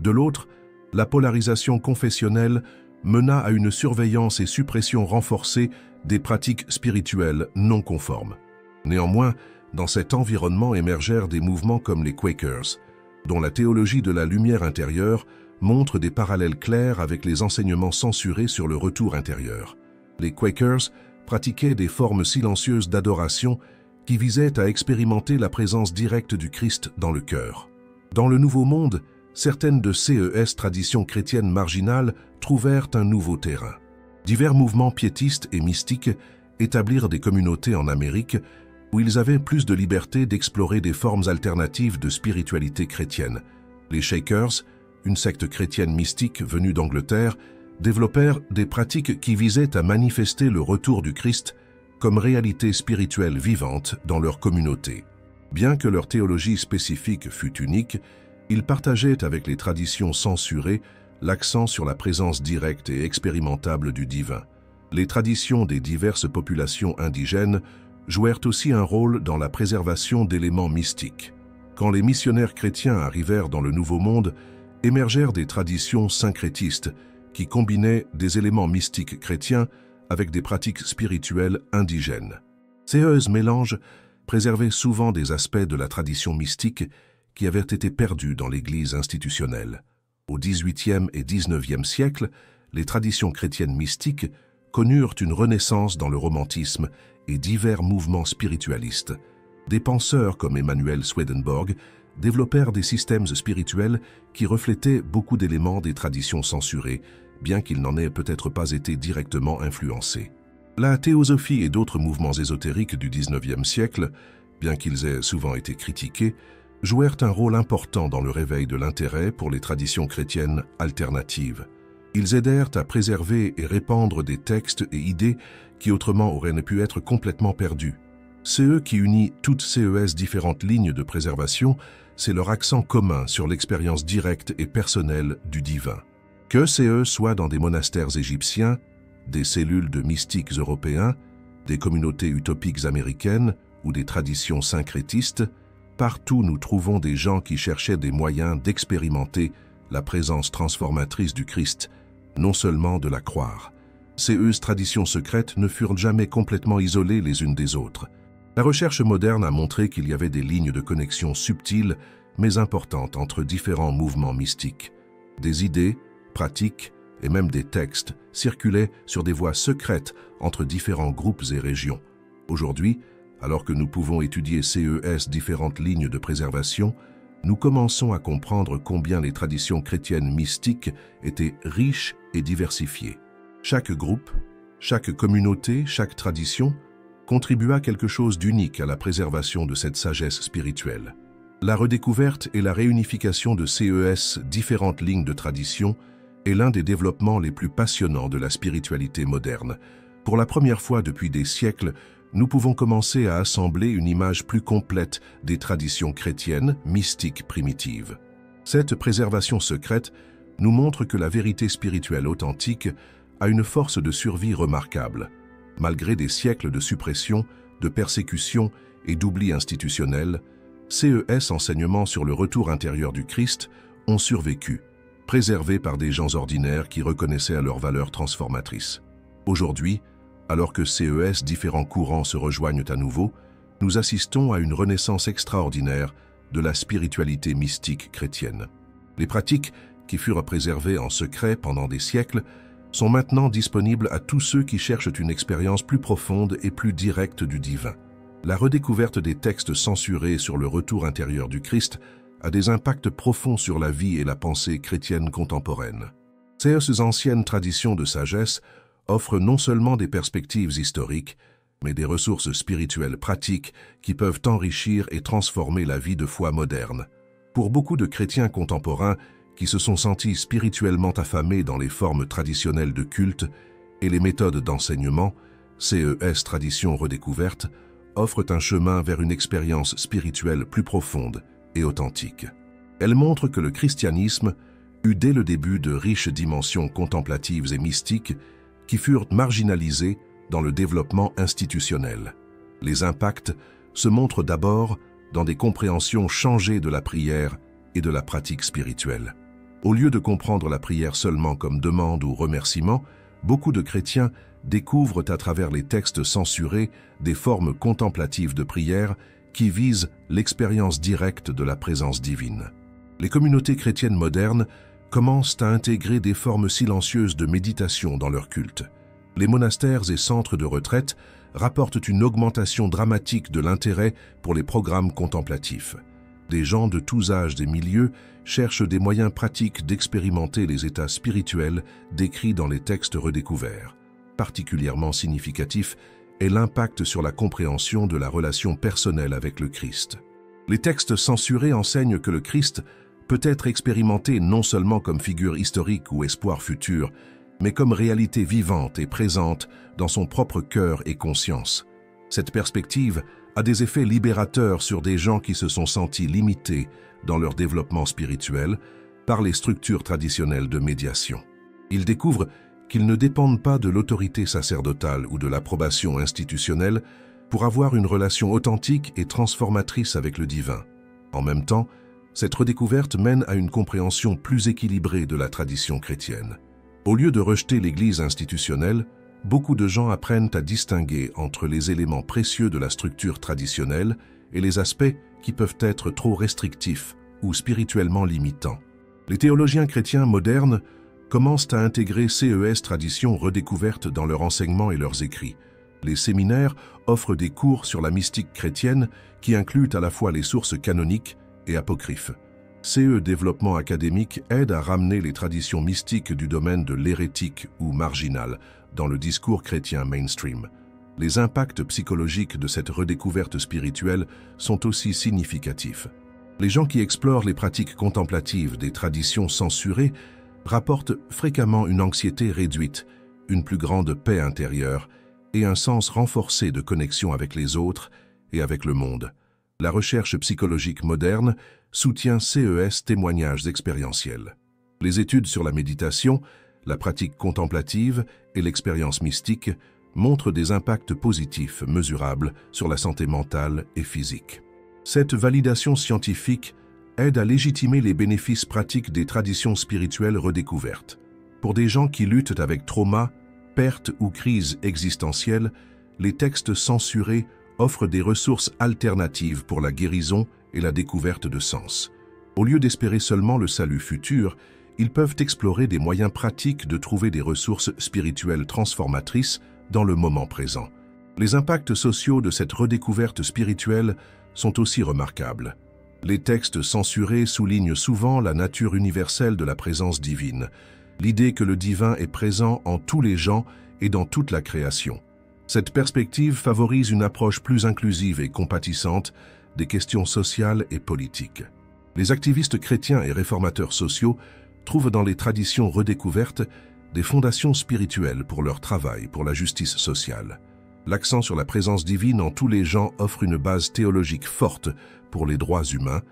De l'autre, la polarisation confessionnelle mena à une surveillance et suppression renforcée des pratiques spirituelles non conformes. Néanmoins, dans cet environnement émergèrent des mouvements comme les Quakers, dont la théologie de la lumière intérieure montre des parallèles clairs avec les enseignements censurés sur le retour intérieur. Les Quakers pratiquaient des formes silencieuses d'adoration qui visaient à expérimenter la présence directe du Christ dans le cœur. Dans le Nouveau Monde, certaines de ces traditions chrétiennes marginales trouvèrent un nouveau terrain. Divers mouvements piétistes et mystiques établirent des communautés en Amérique où ils avaient plus de liberté d'explorer des formes alternatives de spiritualité chrétienne. Les Shakers, une secte chrétienne mystique venue d'Angleterre, développèrent des pratiques qui visaient à manifester le retour du Christ comme réalité spirituelle vivante dans leur communauté. Bien que leur théologie spécifique fût unique, ils partageaient avec les traditions censurées l'accent sur la présence directe et expérimentable du divin. Les traditions des diverses populations indigènes jouèrent aussi un rôle dans la préservation d'éléments mystiques. Quand les missionnaires chrétiens arrivèrent dans le Nouveau Monde, émergèrent des traditions syncrétistes qui combinaient des éléments mystiques chrétiens avec des pratiques spirituelles indigènes. Ces mélanges préservaient souvent des aspects de la tradition mystique qui avaient été perdus dans l'Église institutionnelle. Au XVIIIe et XIXe siècle, les traditions chrétiennes mystiques connurent une renaissance dans le romantisme et divers mouvements spiritualistes. Des penseurs comme Emanuel Swedenborg développèrent des systèmes spirituels qui reflétaient beaucoup d'éléments des traditions censurées, bien qu'ils n'en aient peut-être pas été directement influencés. La théosophie et d'autres mouvements ésotériques du XIXe siècle, bien qu'ils aient souvent été critiqués, jouèrent un rôle important dans le réveil de l'intérêt pour les traditions chrétiennes alternatives. Ils aidèrent à préserver et répandre des textes et idées qui autrement auraient pu être complètement perdus. Ce qui unit toutes ces différentes lignes de préservation, c'est leur accent commun sur l'expérience directe et personnelle du divin. Que ces soient dans des monastères égyptiens, des cellules de mystiques européens, des communautés utopiques américaines ou des traditions syncrétistes, partout nous trouvons des gens qui cherchaient des moyens d'expérimenter la présence transformatrice du Christ, non seulement de la croire. Ces traditions secrètes ne furent jamais complètement isolées les unes des autres. La recherche moderne a montré qu'il y avait des lignes de connexion subtiles mais importantes entre différents mouvements mystiques. Des idées, pratiques et même des textes circulaient sur des voies secrètes entre différents groupes et régions. Aujourd'hui, alors que nous pouvons étudier ces différentes lignes de préservation, nous commençons à comprendre combien les traditions chrétiennes mystiques étaient riches et diversifiées. Chaque groupe, chaque communauté, chaque tradition contribua quelque chose d'unique à la préservation de cette sagesse spirituelle. La redécouverte et la réunification de ces différentes lignes de tradition est l'un des développements les plus passionnants de la spiritualité moderne. Pour la première fois depuis des siècles, nous pouvons commencer à assembler une image plus complète des traditions chrétiennes mystiques primitives. Cette préservation secrète nous montre que la vérité spirituelle authentique a une force de survie remarquable. Malgré des siècles de suppression, de persécution et d'oubli institutionnel, CES enseignements sur le retour intérieur du Christ ont survécu, préservés par des gens ordinaires qui reconnaissaient à leur valeur transformatrice. Aujourd'hui, alors que CES différents courants se rejoignent à nouveau, nous assistons à une renaissance extraordinaire de la spiritualité mystique chrétienne. Les pratiques, qui furent préservées en secret pendant des siècles, sont maintenant disponibles à tous ceux qui cherchent une expérience plus profonde et plus directe du divin. La redécouverte des textes censurés sur le retour intérieur du Christ a des impacts profonds sur la vie et la pensée chrétienne contemporaine. Ces anciennes traditions de sagesse offrent non seulement des perspectives historiques, mais des ressources spirituelles pratiques qui peuvent enrichir et transformer la vie de foi moderne. Pour beaucoup de chrétiens contemporains qui se sont sentis spirituellement affamés dans les formes traditionnelles de culte et les méthodes d'enseignement, CES Traditions redécouvertes offrent un chemin vers une expérience spirituelle plus profonde et authentique. Elles montrent que le christianisme eut dès le début de riches dimensions contemplatives et mystiques qui furent marginalisées dans le développement institutionnel. Les impacts se montrent d'abord dans des compréhensions changées de la prière et de la pratique spirituelle. Au lieu de comprendre la prière seulement comme demande ou remerciement, beaucoup de chrétiens découvrent à travers les textes censurés des formes contemplatives de prière qui visent l'expérience directe de la présence divine. Les communautés chrétiennes modernes commencent à intégrer des formes silencieuses de méditation dans leur culte. Les monastères et centres de retraite rapportent une augmentation dramatique de l'intérêt pour les programmes contemplatifs. Des gens de tous âges et milieux cherchent des moyens pratiques d'expérimenter les états spirituels décrits dans les textes redécouverts. Particulièrement significatif est l'impact sur la compréhension de la relation personnelle avec le Christ. Les textes censurés enseignent que le Christ peut être expérimenté non seulement comme figure historique ou espoir futur, mais comme réalité vivante et présente dans son propre cœur et conscience. Cette perspective a des effets libérateurs sur des gens qui se sont sentis limités dans leur développement spirituel par les structures traditionnelles de médiation. Ils découvrent qu'ils ne dépendent pas de l'autorité sacerdotale ou de l'approbation institutionnelle pour avoir une relation authentique et transformatrice avec le divin. En même temps, cette redécouverte mène à une compréhension plus équilibrée de la tradition chrétienne. Au lieu de rejeter l'Église institutionnelle, beaucoup de gens apprennent à distinguer entre les éléments précieux de la structure traditionnelle et les aspects qui peuvent être trop restrictifs ou spirituellement limitants. Les théologiens chrétiens modernes commencent à intégrer CES Traditions redécouvertes dans leur enseignement et leurs écrits. Les séminaires offrent des cours sur la mystique chrétienne qui incluent à la fois les sources canoniques et apocryphes. Développement académique aide à ramener les traditions mystiques du domaine de l'hérétique ou marginal dans le discours chrétien mainstream. Les impacts psychologiques de cette redécouverte spirituelle sont aussi significatifs. Les gens qui explorent les pratiques contemplatives des traditions censurées rapportent fréquemment une anxiété réduite, une plus grande paix intérieure et un sens renforcé de connexion avec les autres et avec le monde. La recherche psychologique moderne soutient CES témoignages expérientiels. Les études sur la méditation, la pratique contemplative et l'expérience mystique montrent des impacts positifs mesurables sur la santé mentale et physique. Cette validation scientifique aide à légitimer les bénéfices pratiques des traditions spirituelles redécouvertes. Pour des gens qui luttent avec trauma, perte ou crise existentielle, les textes censurés offrent des ressources alternatives pour la guérison et la découverte de sens. Au lieu d'espérer seulement le salut futur, ils peuvent explorer des moyens pratiques de trouver des ressources spirituelles transformatrices dans le moment présent. Les impacts sociaux de cette redécouverte spirituelle sont aussi remarquables. Les textes censurés soulignent souvent la nature universelle de la présence divine, l'idée que le divin est présent en tous les gens et dans toute la création. Cette perspective favorise une approche plus inclusive et compatissante des questions sociales et politiques. Les activistes chrétiens et réformateurs sociaux trouvent dans les traditions redécouvertes des fondations spirituelles pour leur travail pour la justice sociale. L'accent sur la présence divine en tous les gens offre une base théologique forte pour les droits humains,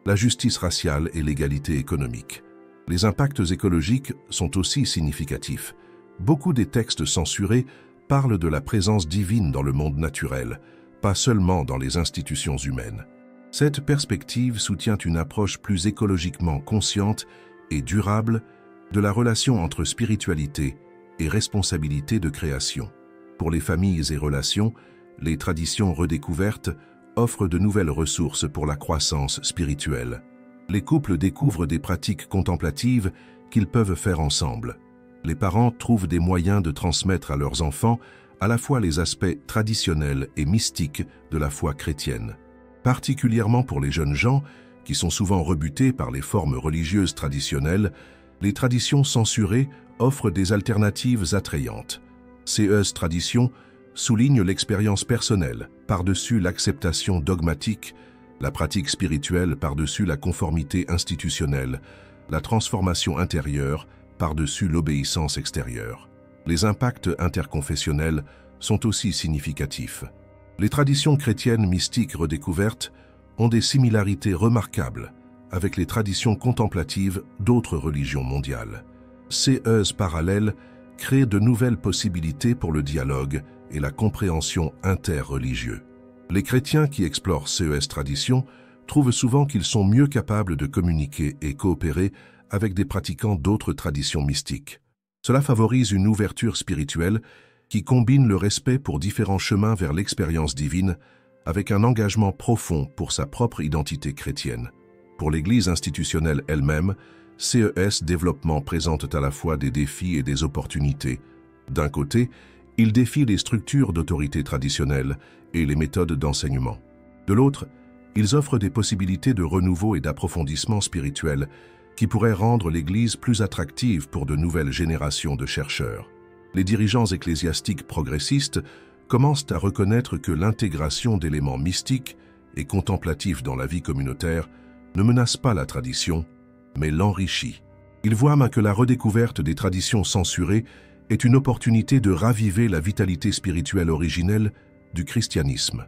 la justice raciale et l'égalité économique. Les impacts écologiques sont aussi significatifs. Beaucoup des textes censurés parlent de la présence divine dans le monde naturel, pas seulement dans les institutions humaines. Cette perspective soutient une approche plus écologiquement consciente et durable de la relation entre spiritualité et responsabilité de création. Pour les familles et relations, les traditions redécouvertes offrent de nouvelles ressources pour la croissance spirituelle. Les couples découvrent des pratiques contemplatives qu'ils peuvent faire ensemble. Les parents trouvent des moyens de transmettre à leurs enfants à la fois les aspects traditionnels et mystiques de la foi chrétienne. Particulièrement pour les jeunes gens, qui sont souvent rebutés par les formes religieuses traditionnelles, les traditions censurées offrent des alternatives attrayantes. Ces traditions soulignent l'expérience personnelle par-dessus l'acceptation dogmatique, la pratique spirituelle par-dessus la conformité institutionnelle, la transformation intérieure par-dessus l'obéissance extérieure. Les impacts interconfessionnels sont aussi significatifs. Les traditions chrétiennes mystiques redécouvertes ont des similarités remarquables avec les traditions contemplatives d'autres religions mondiales. Ces parallèles créent de nouvelles possibilités pour le dialogue et la compréhension interreligieux. Les chrétiens qui explorent ces traditions trouvent souvent qu'ils sont mieux capables de communiquer et coopérer avec des pratiquants d'autres traditions mystiques. Cela favorise une ouverture spirituelle qui combine le respect pour différents chemins vers l'expérience divine avec un engagement profond pour sa propre identité chrétienne. Pour l'Église institutionnelle elle-même, ces développements présentent à la fois des défis et des opportunités. D'un côté, ils défient les structures d'autorité traditionnelles et les méthodes d'enseignement. De l'autre, ils offrent des possibilités de renouveau et d'approfondissement spirituel qui pourraient rendre l'Église plus attractive pour de nouvelles générations de chercheurs. Les dirigeants ecclésiastiques progressistes commencent à reconnaître que l'intégration d'éléments mystiques et contemplatifs dans la vie communautaire ne menace pas la tradition, mais l'enrichit. Ils voient que la redécouverte des traditions censurées est une opportunité de raviver la vitalité spirituelle originelle du christianisme.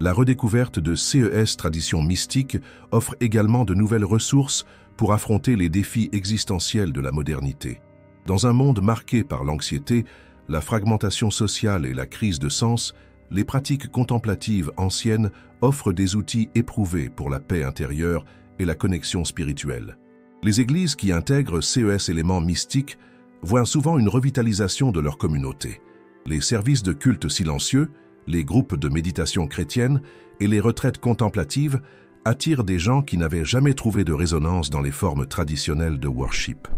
La redécouverte de ces traditions mystiques offre également de nouvelles ressources pour affronter les défis existentiels de la modernité. Dans un monde marqué par l'anxiété, la fragmentation sociale et la crise de sens, les pratiques contemplatives anciennes offrent des outils éprouvés pour la paix intérieure et la connexion spirituelle. Les églises qui intègrent ces éléments mystiques voient souvent une revitalisation de leur communauté. Les services de culte silencieux, les groupes de méditation chrétienne et les retraites contemplatives attirent des gens qui n'avaient jamais trouvé de résonance dans les formes traditionnelles de worship.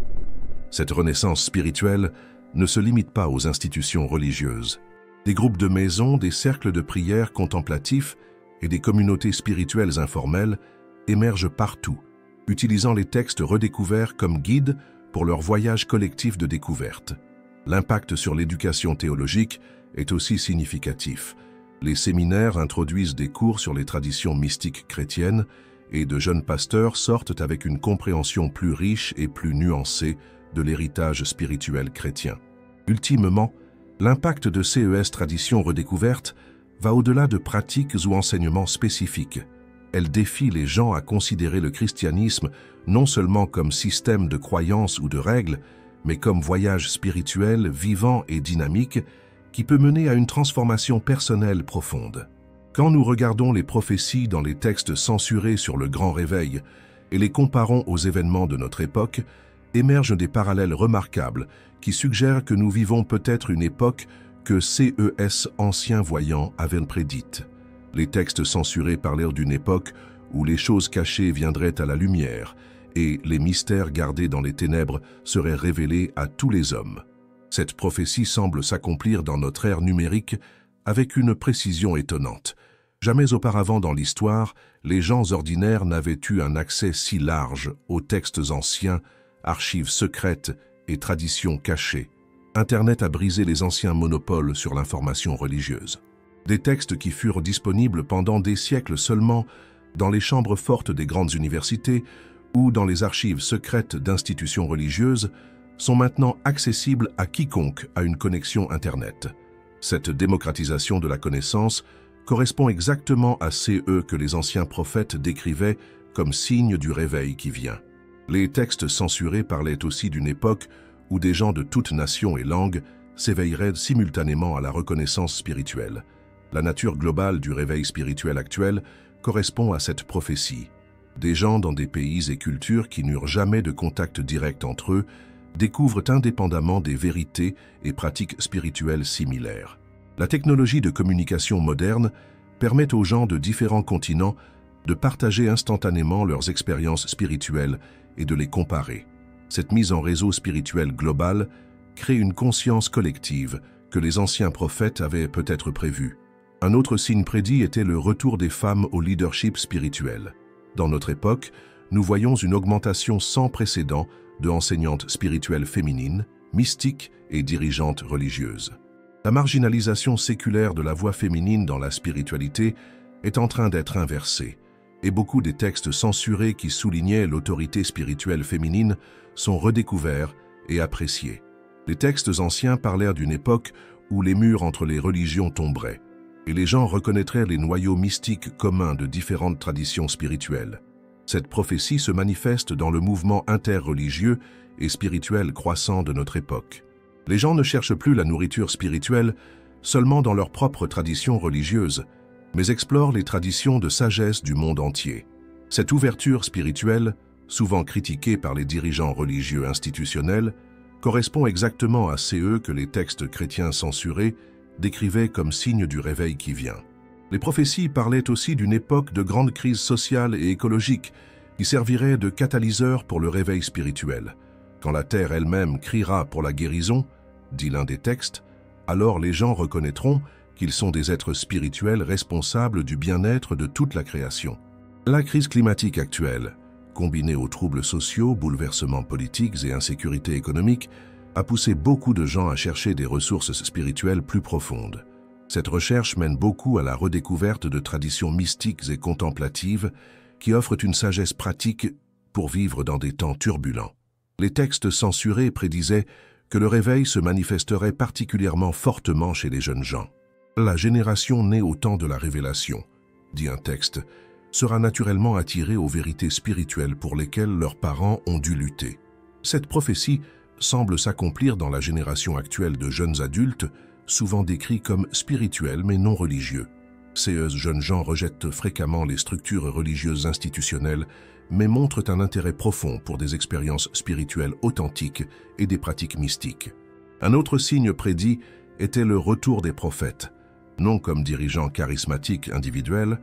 Cette renaissance spirituelle ne se limite pas aux institutions religieuses. Des groupes de maisons, des cercles de prière contemplatifs et des communautés spirituelles informelles émergent partout, utilisant les textes redécouverts comme guides pour leur voyage collectif de découverte. L'impact sur l'éducation théologique est aussi significatif. Les séminaires introduisent des cours sur les traditions mystiques chrétiennes et de jeunes pasteurs sortent avec une compréhension plus riche et plus nuancée de l'héritage spirituel chrétien. Ultimement, l'impact de ces traditions redécouvertes va au-delà de pratiques ou enseignements spécifiques. Elle défie les gens à considérer le christianisme non seulement comme système de croyances ou de règles, mais comme voyage spirituel, vivant et dynamique, qui peut mener à une transformation personnelle profonde. Quand nous regardons les prophéties dans les textes censurés sur le Grand Réveil et les comparons aux événements de notre époque, émergent des parallèles remarquables qui suggèrent que nous vivons peut-être une époque que ces anciens voyants avaient prédite. Les textes censurés parlèrent d'une époque où les choses cachées viendraient à la lumière et les mystères gardés dans les ténèbres seraient révélés à tous les hommes. Cette prophétie semble s'accomplir dans notre ère numérique avec une précision étonnante. Jamais auparavant dans l'histoire, les gens ordinaires n'avaient eu un accès si large aux textes anciens, archives secrètes et traditions cachées. Internet a brisé les anciens monopoles sur l'information religieuse. Des textes qui furent disponibles pendant des siècles seulement dans les chambres fortes des grandes universités ou dans les archives secrètes d'institutions religieuses sont maintenant accessibles à quiconque a une connexion Internet. Cette démocratisation de la connaissance correspond exactement à ces que les anciens prophètes décrivaient comme signe du réveil qui vient. Les textes censurés parlaient aussi d'une époque où des gens de toutes nations et langues s'éveilleraient simultanément à la reconnaissance spirituelle. La nature globale du réveil spirituel actuel correspond à cette prophétie. Des gens dans des pays et cultures qui n'eurent jamais de contact direct entre eux découvrent indépendamment des vérités et pratiques spirituelles similaires. La technologie de communication moderne permet aux gens de différents continents de partager instantanément leurs expériences spirituelles et de les comparer. Cette mise en réseau spirituel global crée une conscience collective que les anciens prophètes avaient peut-être prévue. Un autre signe prédit était le retour des femmes au leadership spirituel. Dans notre époque, nous voyons une augmentation sans précédent de enseignantes spirituelles féminines, mystiques et dirigeantes religieuses. La marginalisation séculaire de la voix féminine dans la spiritualité est en train d'être inversée, et beaucoup des textes censurés qui soulignaient l'autorité spirituelle féminine sont redécouverts et appréciés. Les textes anciens parlèrent d'une époque où les murs entre les religions tomberaient, et les gens reconnaîtraient les noyaux mystiques communs de différentes traditions spirituelles. Cette prophétie se manifeste dans le mouvement interreligieux et spirituel croissant de notre époque. Les gens ne cherchent plus la nourriture spirituelle seulement dans leurs propres traditions religieuses, mais explorent les traditions de sagesse du monde entier. Cette ouverture spirituelle, souvent critiquée par les dirigeants religieux institutionnels, correspond exactement à ce que les textes chrétiens censurés décrivaient comme signe du réveil qui vient. Les prophéties parlaient aussi d'une époque de grande crise sociale et écologique qui servirait de catalyseur pour le réveil spirituel. Quand la terre elle-même criera pour la guérison, dit l'un des textes, alors les gens reconnaîtront qu'ils sont des êtres spirituels responsables du bien-être de toute la création. La crise climatique actuelle, combinée aux troubles sociaux, bouleversements politiques et insécurité économique, a poussé beaucoup de gens à chercher des ressources spirituelles plus profondes. Cette recherche mène beaucoup à la redécouverte de traditions mystiques et contemplatives qui offrent une sagesse pratique pour vivre dans des temps turbulents. Les textes censurés prédisaient que le réveil se manifesterait particulièrement fortement chez les jeunes gens. La génération née au temps de la révélation, dit un texte, sera naturellement attirée aux vérités spirituelles pour lesquelles leurs parents ont dû lutter. Cette prophétie semble s'accomplir dans la génération actuelle de jeunes adultes, souvent décrits comme spirituels mais non religieux. Ces jeunes gens rejettent fréquemment les structures religieuses institutionnelles, mais montrent un intérêt profond pour des expériences spirituelles authentiques et des pratiques mystiques. Un autre signe prédit était le retour des prophètes, non comme dirigeants charismatiques individuels,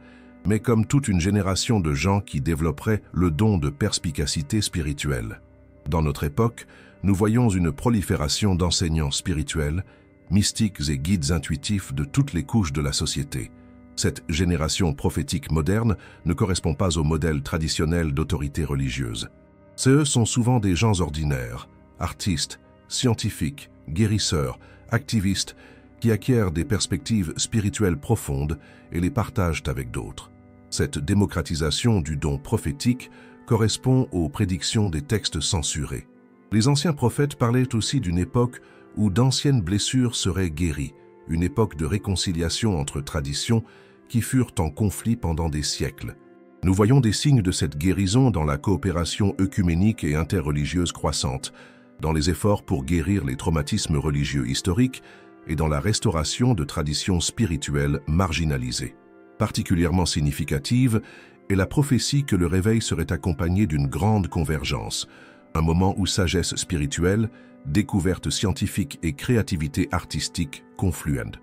mais comme toute une génération de gens qui développeraient le don de perspicacité spirituelle. Dans notre époque, nous voyons une prolifération d'enseignants spirituels, mystiques et guides intuitifs de toutes les couches de la société. Cette génération prophétique moderne ne correspond pas au modèle traditionnel d'autorité religieuse. Ceux sont souvent des gens ordinaires, artistes, scientifiques, guérisseurs, activistes, qui acquièrent des perspectives spirituelles profondes et les partagent avec d'autres. Cette démocratisation du don prophétique correspond aux prédictions des textes censurés. Les anciens prophètes parlaient aussi d'une époque où d'anciennes blessures seraient guéries, une époque de réconciliation entre traditions qui furent en conflit pendant des siècles. Nous voyons des signes de cette guérison dans la coopération œcuménique et interreligieuse croissante, dans les efforts pour guérir les traumatismes religieux historiques et dans la restauration de traditions spirituelles marginalisées. Particulièrement significative est la prophétie que le réveil serait accompagné d'une grande convergence, un moment où sagesse spirituelle, découverte scientifique et créativité artistique confluent.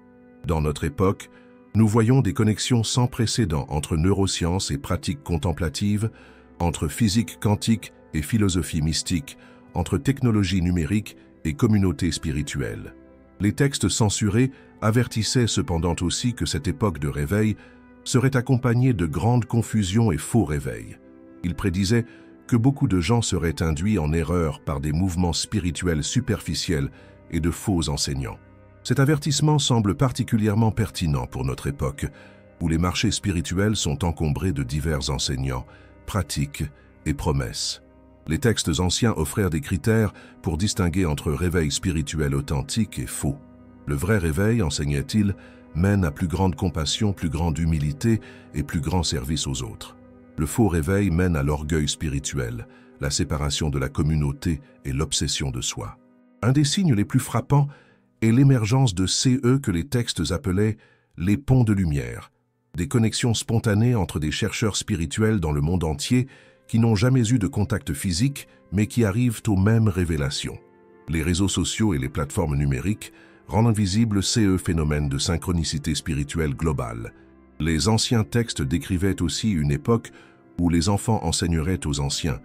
Dans notre époque, nous voyons des connexions sans précédent entre neurosciences et pratiques contemplatives, entre physique quantique et philosophie mystique, entre technologie numérique et communauté spirituelle. Les textes censurés avertissaient cependant aussi que cette époque de réveil serait accompagnée de grandes confusions et faux réveils. Ils prédisaient que beaucoup de gens seraient induits en erreur par des mouvements spirituels superficiels et de faux enseignants. Cet avertissement semble particulièrement pertinent pour notre époque, où les marchés spirituels sont encombrés de divers enseignants, pratiques et promesses. Les textes anciens offrèrent des critères pour distinguer entre réveil spirituel authentique et faux. Le vrai réveil, enseignait-il, mène à plus grande compassion, plus grande humilité et plus grand service aux autres. Le faux réveil mène à l'orgueil spirituel, la séparation de la communauté et l'obsession de soi. Un des signes les plus frappants est l'émergence de CE que les textes appelaient les ponts de lumière, des connexions spontanées entre des chercheurs spirituels dans le monde entier qui n'ont jamais eu de contact physique mais qui arrivent aux mêmes révélations. Les réseaux sociaux et les plateformes numériques rendent invisible ces phénomènes de synchronicité spirituelle globale. Les anciens textes décrivaient aussi une époque où les enfants enseigneraient aux anciens,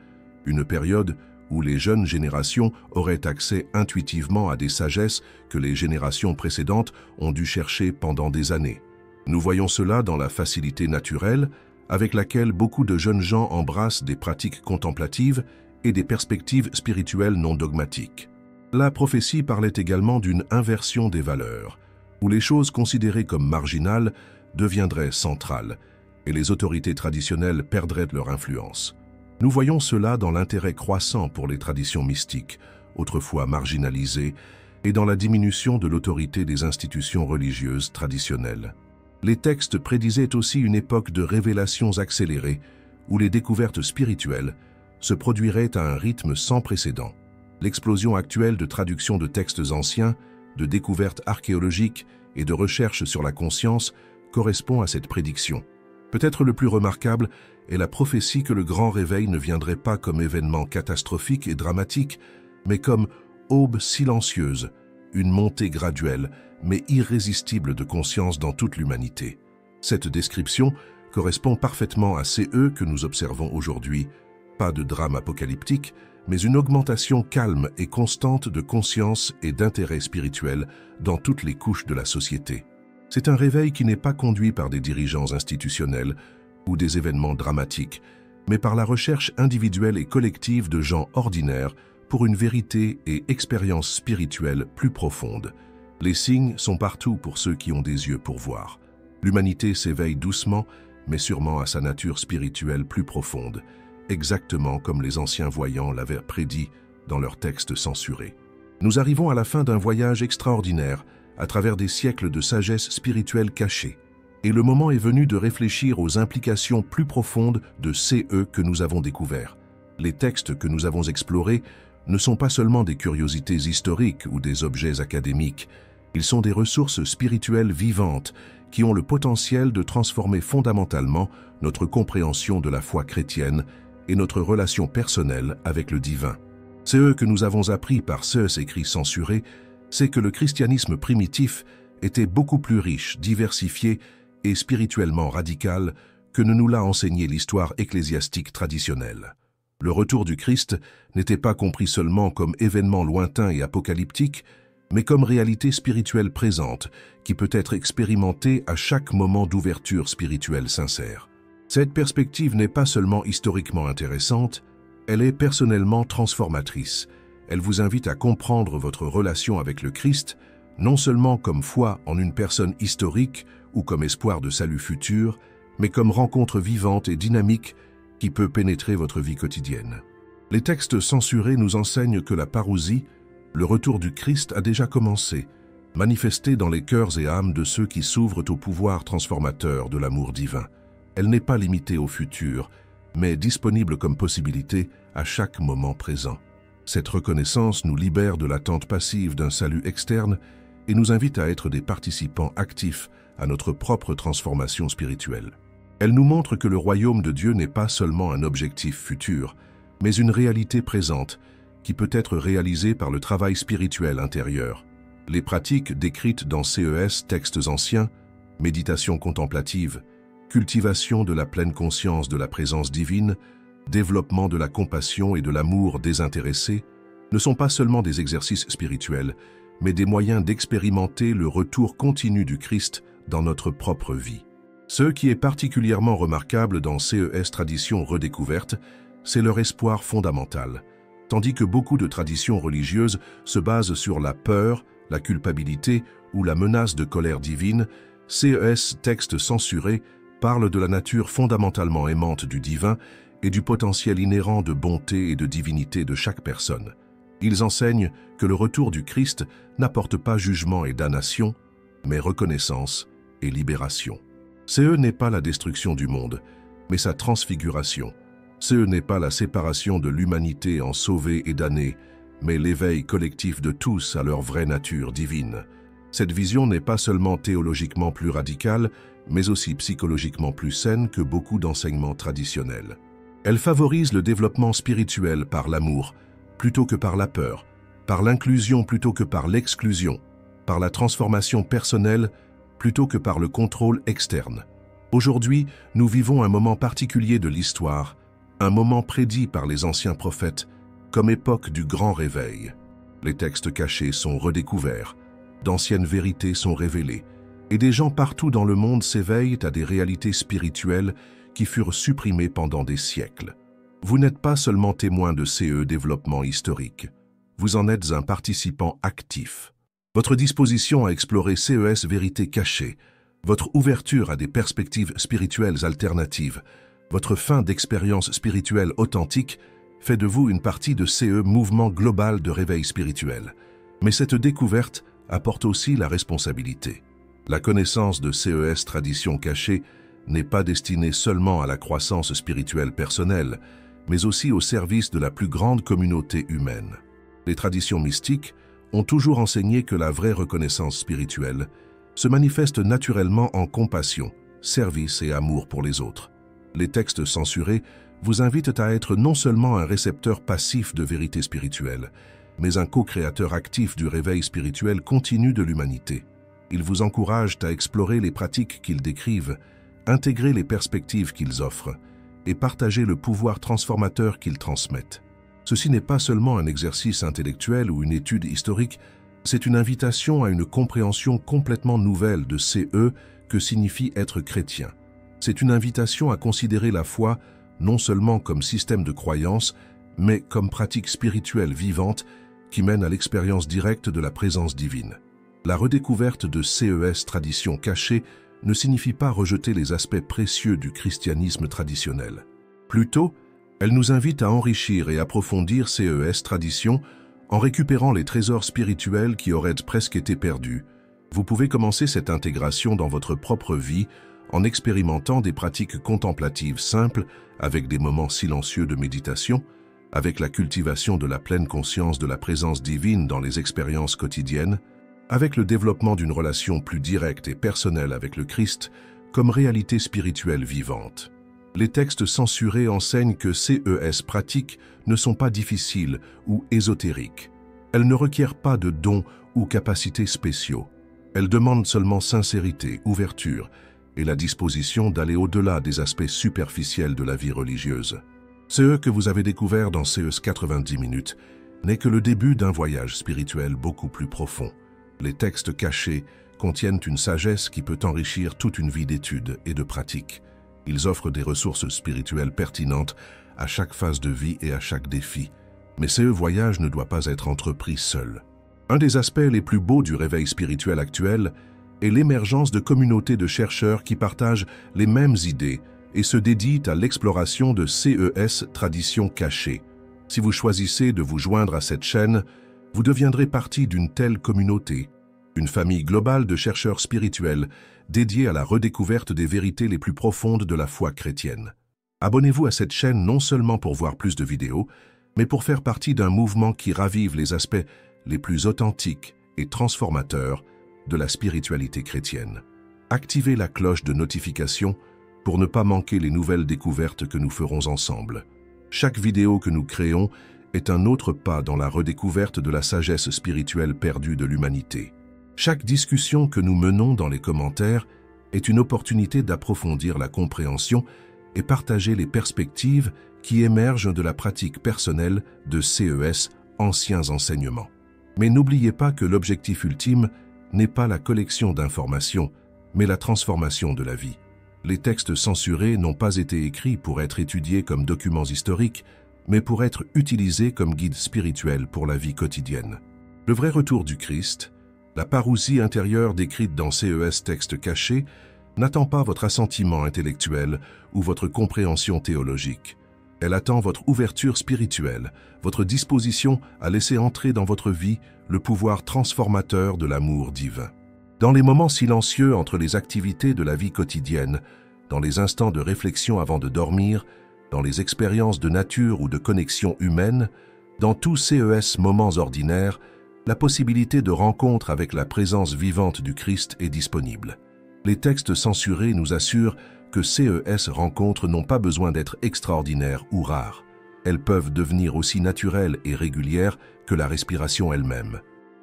une période où les jeunes générations auraient accès intuitivement à des sagesses que les générations précédentes ont dû chercher pendant des années. Nous voyons cela dans la facilité naturelle avec laquelle beaucoup de jeunes gens embrassent des pratiques contemplatives et des perspectives spirituelles non dogmatiques. La prophétie parlait également d'une inversion des valeurs, où les choses considérées comme marginales deviendraient centrales et les autorités traditionnelles perdraient leur influence. Nous voyons cela dans l'intérêt croissant pour les traditions mystiques, autrefois marginalisées, et dans la diminution de l'autorité des institutions religieuses traditionnelles. Les textes prédisaient aussi une époque de révélations accélérées, où les découvertes spirituelles se produiraient à un rythme sans précédent. L'explosion actuelle de traductions de textes anciens, de découvertes archéologiques et de recherches sur la conscience correspond à cette prédiction. Peut-être le plus remarquable est la prophétie que le grand réveil ne viendrait pas comme événement catastrophique et dramatique, mais comme aube silencieuse, une montée graduelle, mais irrésistible de conscience dans toute l'humanité. Cette description correspond parfaitement à CE que nous observons aujourd'hui, pas de drame apocalyptique, mais une augmentation calme et constante de conscience et d'intérêt spirituel dans toutes les couches de la société. C'est un réveil qui n'est pas conduit par des dirigeants institutionnels ou des événements dramatiques, mais par la recherche individuelle et collective de gens ordinaires pour une vérité et expérience spirituelle plus profonde. Les signes sont partout pour ceux qui ont des yeux pour voir. L'humanité s'éveille doucement, mais sûrement à sa nature spirituelle plus profonde, exactement comme les anciens voyants l'avaient prédit dans leurs textes censurés. Nous arrivons à la fin d'un voyage extraordinaire à travers des siècles de sagesse spirituelle cachée, et le moment est venu de réfléchir aux implications plus profondes de CE que nous avons découverts. Les textes que nous avons explorés ne sont pas seulement des curiosités historiques ou des objets académiques, ils sont des ressources spirituelles vivantes qui ont le potentiel de transformer fondamentalement notre compréhension de la foi chrétienne et notre relation personnelle avec le divin. Ce que nous avons appris par ces écrits censurés, c'est que le christianisme primitif était beaucoup plus riche, diversifié et spirituellement radical que ne nous l'a enseigné l'histoire ecclésiastique traditionnelle. Le retour du Christ n'était pas compris seulement comme événement lointain et apocalyptique, mais comme réalité spirituelle présente qui peut être expérimentée à chaque moment d'ouverture spirituelle sincère. Cette perspective n'est pas seulement historiquement intéressante, elle est personnellement transformatrice. Elle vous invite à comprendre votre relation avec le Christ, non seulement comme foi en une personne historique ou comme espoir de salut futur, mais comme rencontre vivante et dynamique qui peut pénétrer votre vie quotidienne. Les textes censurés nous enseignent que la parousie, le retour du Christ, a déjà commencé, manifesté dans les cœurs et âmes de ceux qui s'ouvrent au pouvoir transformateur de l'amour divin. Elle n'est pas limitée au futur, mais disponible comme possibilité à chaque moment présent. Cette reconnaissance nous libère de l'attente passive d'un salut externe et nous invite à être des participants actifs à notre propre transformation spirituelle. Elle nous montre que le royaume de Dieu n'est pas seulement un objectif futur, mais une réalité présente qui peut être réalisée par le travail spirituel intérieur. Les pratiques décrites dans CES, textes anciens, méditation contemplative, cultivation de la pleine conscience de la présence divine, développement de la compassion et de l'amour désintéressé, ne sont pas seulement des exercices spirituels, mais des moyens d'expérimenter le retour continu du Christ dans notre propre vie. Ce qui est particulièrement remarquable dans CES traditions redécouvertes, c'est leur espoir fondamental. Tandis que beaucoup de traditions religieuses se basent sur la peur, la culpabilité ou la menace de colère divine, CES, textes censurés, parlent de la nature fondamentalement aimante du divin et du potentiel inhérent de bonté et de divinité de chaque personne. Ils enseignent que le retour du Christ n'apporte pas jugement et damnation, mais reconnaissance et libération. CE n'est pas la destruction du monde, mais sa transfiguration. CE n'est pas la séparation de l'humanité en sauvés et damnés, mais l'éveil collectif de tous à leur vraie nature divine. Cette vision n'est pas seulement théologiquement plus radicale, mais aussi psychologiquement plus saine que beaucoup d'enseignements traditionnels. Elle favorise le développement spirituel par l'amour, plutôt que par la peur, par l'inclusion plutôt que par l'exclusion, par la transformation personnelle plutôt que par le contrôle externe. Aujourd'hui, nous vivons un moment particulier de l'histoire, un moment prédit par les anciens prophètes, comme époque du grand réveil. Les textes cachés sont redécouverts, d'anciennes vérités sont révélées, et des gens partout dans le monde s'éveillent à des réalités spirituelles qui furent supprimées pendant des siècles. Vous n'êtes pas seulement témoin de ces développements historiques, vous en êtes un participant actif. Votre disposition à explorer ces vérités cachées, votre ouverture à des perspectives spirituelles alternatives, votre fin d'expérience spirituelle authentique fait de vous une partie de ces mouvement global de réveil spirituel. Mais cette découverte apporte aussi la responsabilité. La connaissance de ces traditions cachées n'est pas destinée seulement à la croissance spirituelle personnelle, mais aussi au service de la plus grande communauté humaine. Les traditions mystiques ont toujours enseigné que la vraie reconnaissance spirituelle se manifeste naturellement en compassion, service et amour pour les autres. Les textes censurés vous invitent à être non seulement un récepteur passif de vérité spirituelle, mais un co-créateur actif du réveil spirituel continu de l'humanité. Ils vous encouragent à explorer les pratiques qu'ils décrivent, intégrer les perspectives qu'ils offrent et partager le pouvoir transformateur qu'ils transmettent. Ceci n'est pas seulement un exercice intellectuel ou une étude historique, c'est une invitation à une compréhension complètement nouvelle de que signifie être chrétien. C'est une invitation à considérer la foi non seulement comme système de croyance, mais comme pratique spirituelle vivante qui mène à l'expérience directe de la présence divine. La redécouverte de ces traditions cachées ne signifie pas rejeter les aspects précieux du christianisme traditionnel. Plutôt, elle nous invite à enrichir et approfondir ces traditions en récupérant les trésors spirituels qui auraient presque été perdus. Vous pouvez commencer cette intégration dans votre propre vie en expérimentant des pratiques contemplatives simples avec des moments silencieux de méditation, avec la cultivation de la pleine conscience de la présence divine dans les expériences quotidiennes, avec le développement d'une relation plus directe et personnelle avec le Christ comme réalité spirituelle vivante. Les textes censurés enseignent que ces pratiques ne sont pas difficiles ou ésotériques. Elles ne requièrent pas de dons ou capacités spéciaux. Elles demandent seulement sincérité, ouverture et la disposition d'aller au-delà des aspects superficiels de la vie religieuse. Ce que vous avez découvert dans ces 90 minutes n'est que le début d'un voyage spirituel beaucoup plus profond. Les textes cachés contiennent une sagesse qui peut enrichir toute une vie d'études et de pratiques. Ils offrent des ressources spirituelles pertinentes à chaque phase de vie et à chaque défi. Mais ce voyage ne doit pas être entrepris seul. Un des aspects les plus beaux du réveil spirituel actuel est l'émergence de communautés de chercheurs qui partagent les mêmes idées et se dédient à l'exploration de ces traditions cachées. Si vous choisissez de vous joindre à cette chaîne, vous deviendrez partie d'une telle communauté, une famille globale de chercheurs spirituels dédiés à la redécouverte des vérités les plus profondes de la foi chrétienne. Abonnez-vous à cette chaîne non seulement pour voir plus de vidéos, mais pour faire partie d'un mouvement qui ravive les aspects les plus authentiques et transformateurs de la spiritualité chrétienne. Activez la cloche de notification pour ne pas manquer les nouvelles découvertes que nous ferons ensemble. Chaque vidéo que nous créons est un autre pas dans la redécouverte de la sagesse spirituelle perdue de l'humanité. Chaque discussion que nous menons dans les commentaires est une opportunité d'approfondir la compréhension et partager les perspectives qui émergent de la pratique personnelle de ces anciens enseignements. Mais n'oubliez pas que l'objectif ultime n'est pas la collection d'informations, mais la transformation de la vie. Les textes censurés n'ont pas été écrits pour être étudiés comme documents historiques, mais pour être utilisés comme guides spirituels pour la vie quotidienne. Le vrai retour du Christ, la parousie intérieure décrite dans ces textes cachés, n'attend pas votre assentiment intellectuel ou votre compréhension théologique. Elle attend votre ouverture spirituelle, votre disposition à laisser entrer dans votre vie le pouvoir transformateur de l'amour divin. Dans les moments silencieux entre les activités de la vie quotidienne, dans les instants de réflexion avant de dormir, dans les expériences de nature ou de connexion humaine, Dans tous CES moments ordinaires, la possibilité de rencontre avec la présence vivante du Christ est disponible. Les textes censurés nous assurent que CES rencontres n'ont pas besoin d'être extraordinaires ou rares. Elles peuvent devenir aussi naturelles et régulières que la respiration elle-même.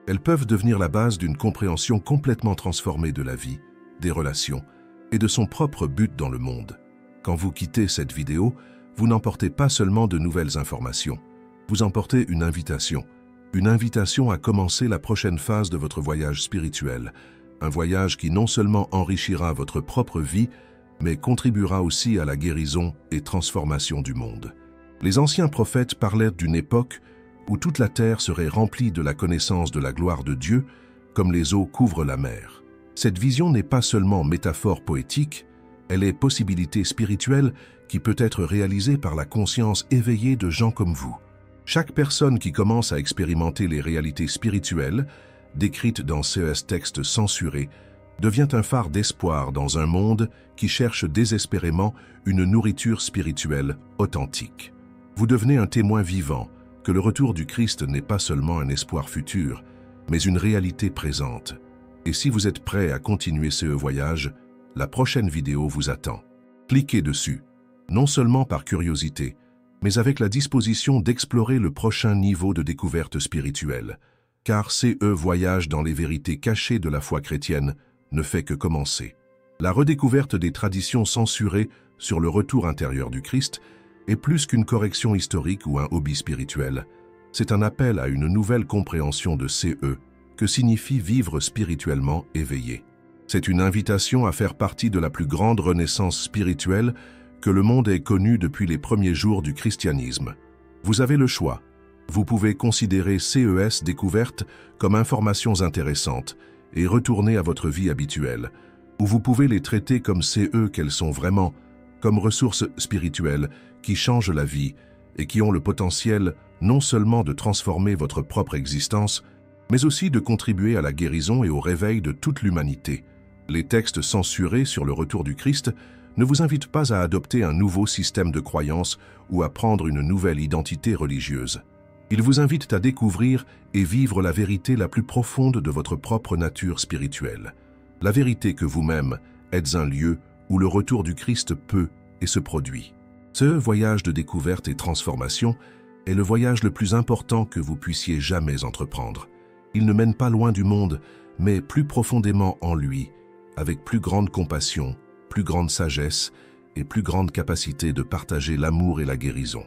Elles peuvent devenir la base d'une compréhension complètement transformée de la vie, des relations et de son propre but dans le monde. Quand vous quittez cette vidéo, vous n'emportez pas seulement de nouvelles informations. Vous emportez une invitation à commencer la prochaine phase de votre voyage spirituel, un voyage qui non seulement enrichira votre propre vie, mais contribuera aussi à la guérison et transformation du monde. Les anciens prophètes parlaient d'une époque où toute la terre serait remplie de la connaissance de la gloire de Dieu, comme les eaux couvrent la mer. Cette vision n'est pas seulement métaphore poétique, elle est possibilité spirituelle qui peut être réalisée par la conscience éveillée de gens comme vous. Chaque personne qui commence à expérimenter les réalités spirituelles, décrites dans ces textes censurés, devient un phare d'espoir dans un monde qui cherche désespérément une nourriture spirituelle authentique. Vous devenez un témoin vivant que le retour du Christ n'est pas seulement un espoir futur, mais une réalité présente. Et si vous êtes prêt à continuer ce voyage, la prochaine vidéo vous attend. Cliquez dessus, non seulement par curiosité, mais avec la disposition d'explorer le prochain niveau de découverte spirituelle, car voyage dans les vérités cachées de la foi chrétienne ne fait que commencer. La redécouverte des traditions censurées sur le retour intérieur du Christ est plus qu'une correction historique ou un hobby spirituel. C'est un appel à une nouvelle compréhension de que signifie vivre spirituellement éveillé. C'est une invitation à faire partie de la plus grande renaissance spirituelle que le monde ait connue depuis les premiers jours du christianisme. Vous avez le choix. Vous pouvez considérer CES découvertes comme informations intéressantes et retourner à votre vie habituelle, ou vous pouvez les traiter comme qu'elles sont vraiment, comme ressources spirituelles qui changent la vie et qui ont le potentiel non seulement de transformer votre propre existence, mais aussi de contribuer à la guérison et au réveil de toute l'humanité. Les textes censurés sur le retour du Christ ne vous invitent pas à adopter un nouveau système de croyance ou à prendre une nouvelle identité religieuse. Ils vous invitent à découvrir et vivre la vérité la plus profonde de votre propre nature spirituelle. La vérité que vous-même êtes un lieu où le retour du Christ peut et se produit. Ce voyage de découverte et transformation est le voyage le plus important que vous puissiez jamais entreprendre. Il ne mène pas loin du monde, mais plus profondément en lui, avec plus grande compassion, plus grande sagesse et plus grande capacité de partager l'amour et la guérison.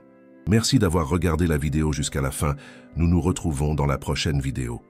Merci d'avoir regardé la vidéo jusqu'à la fin. Nous nous retrouvons dans la prochaine vidéo.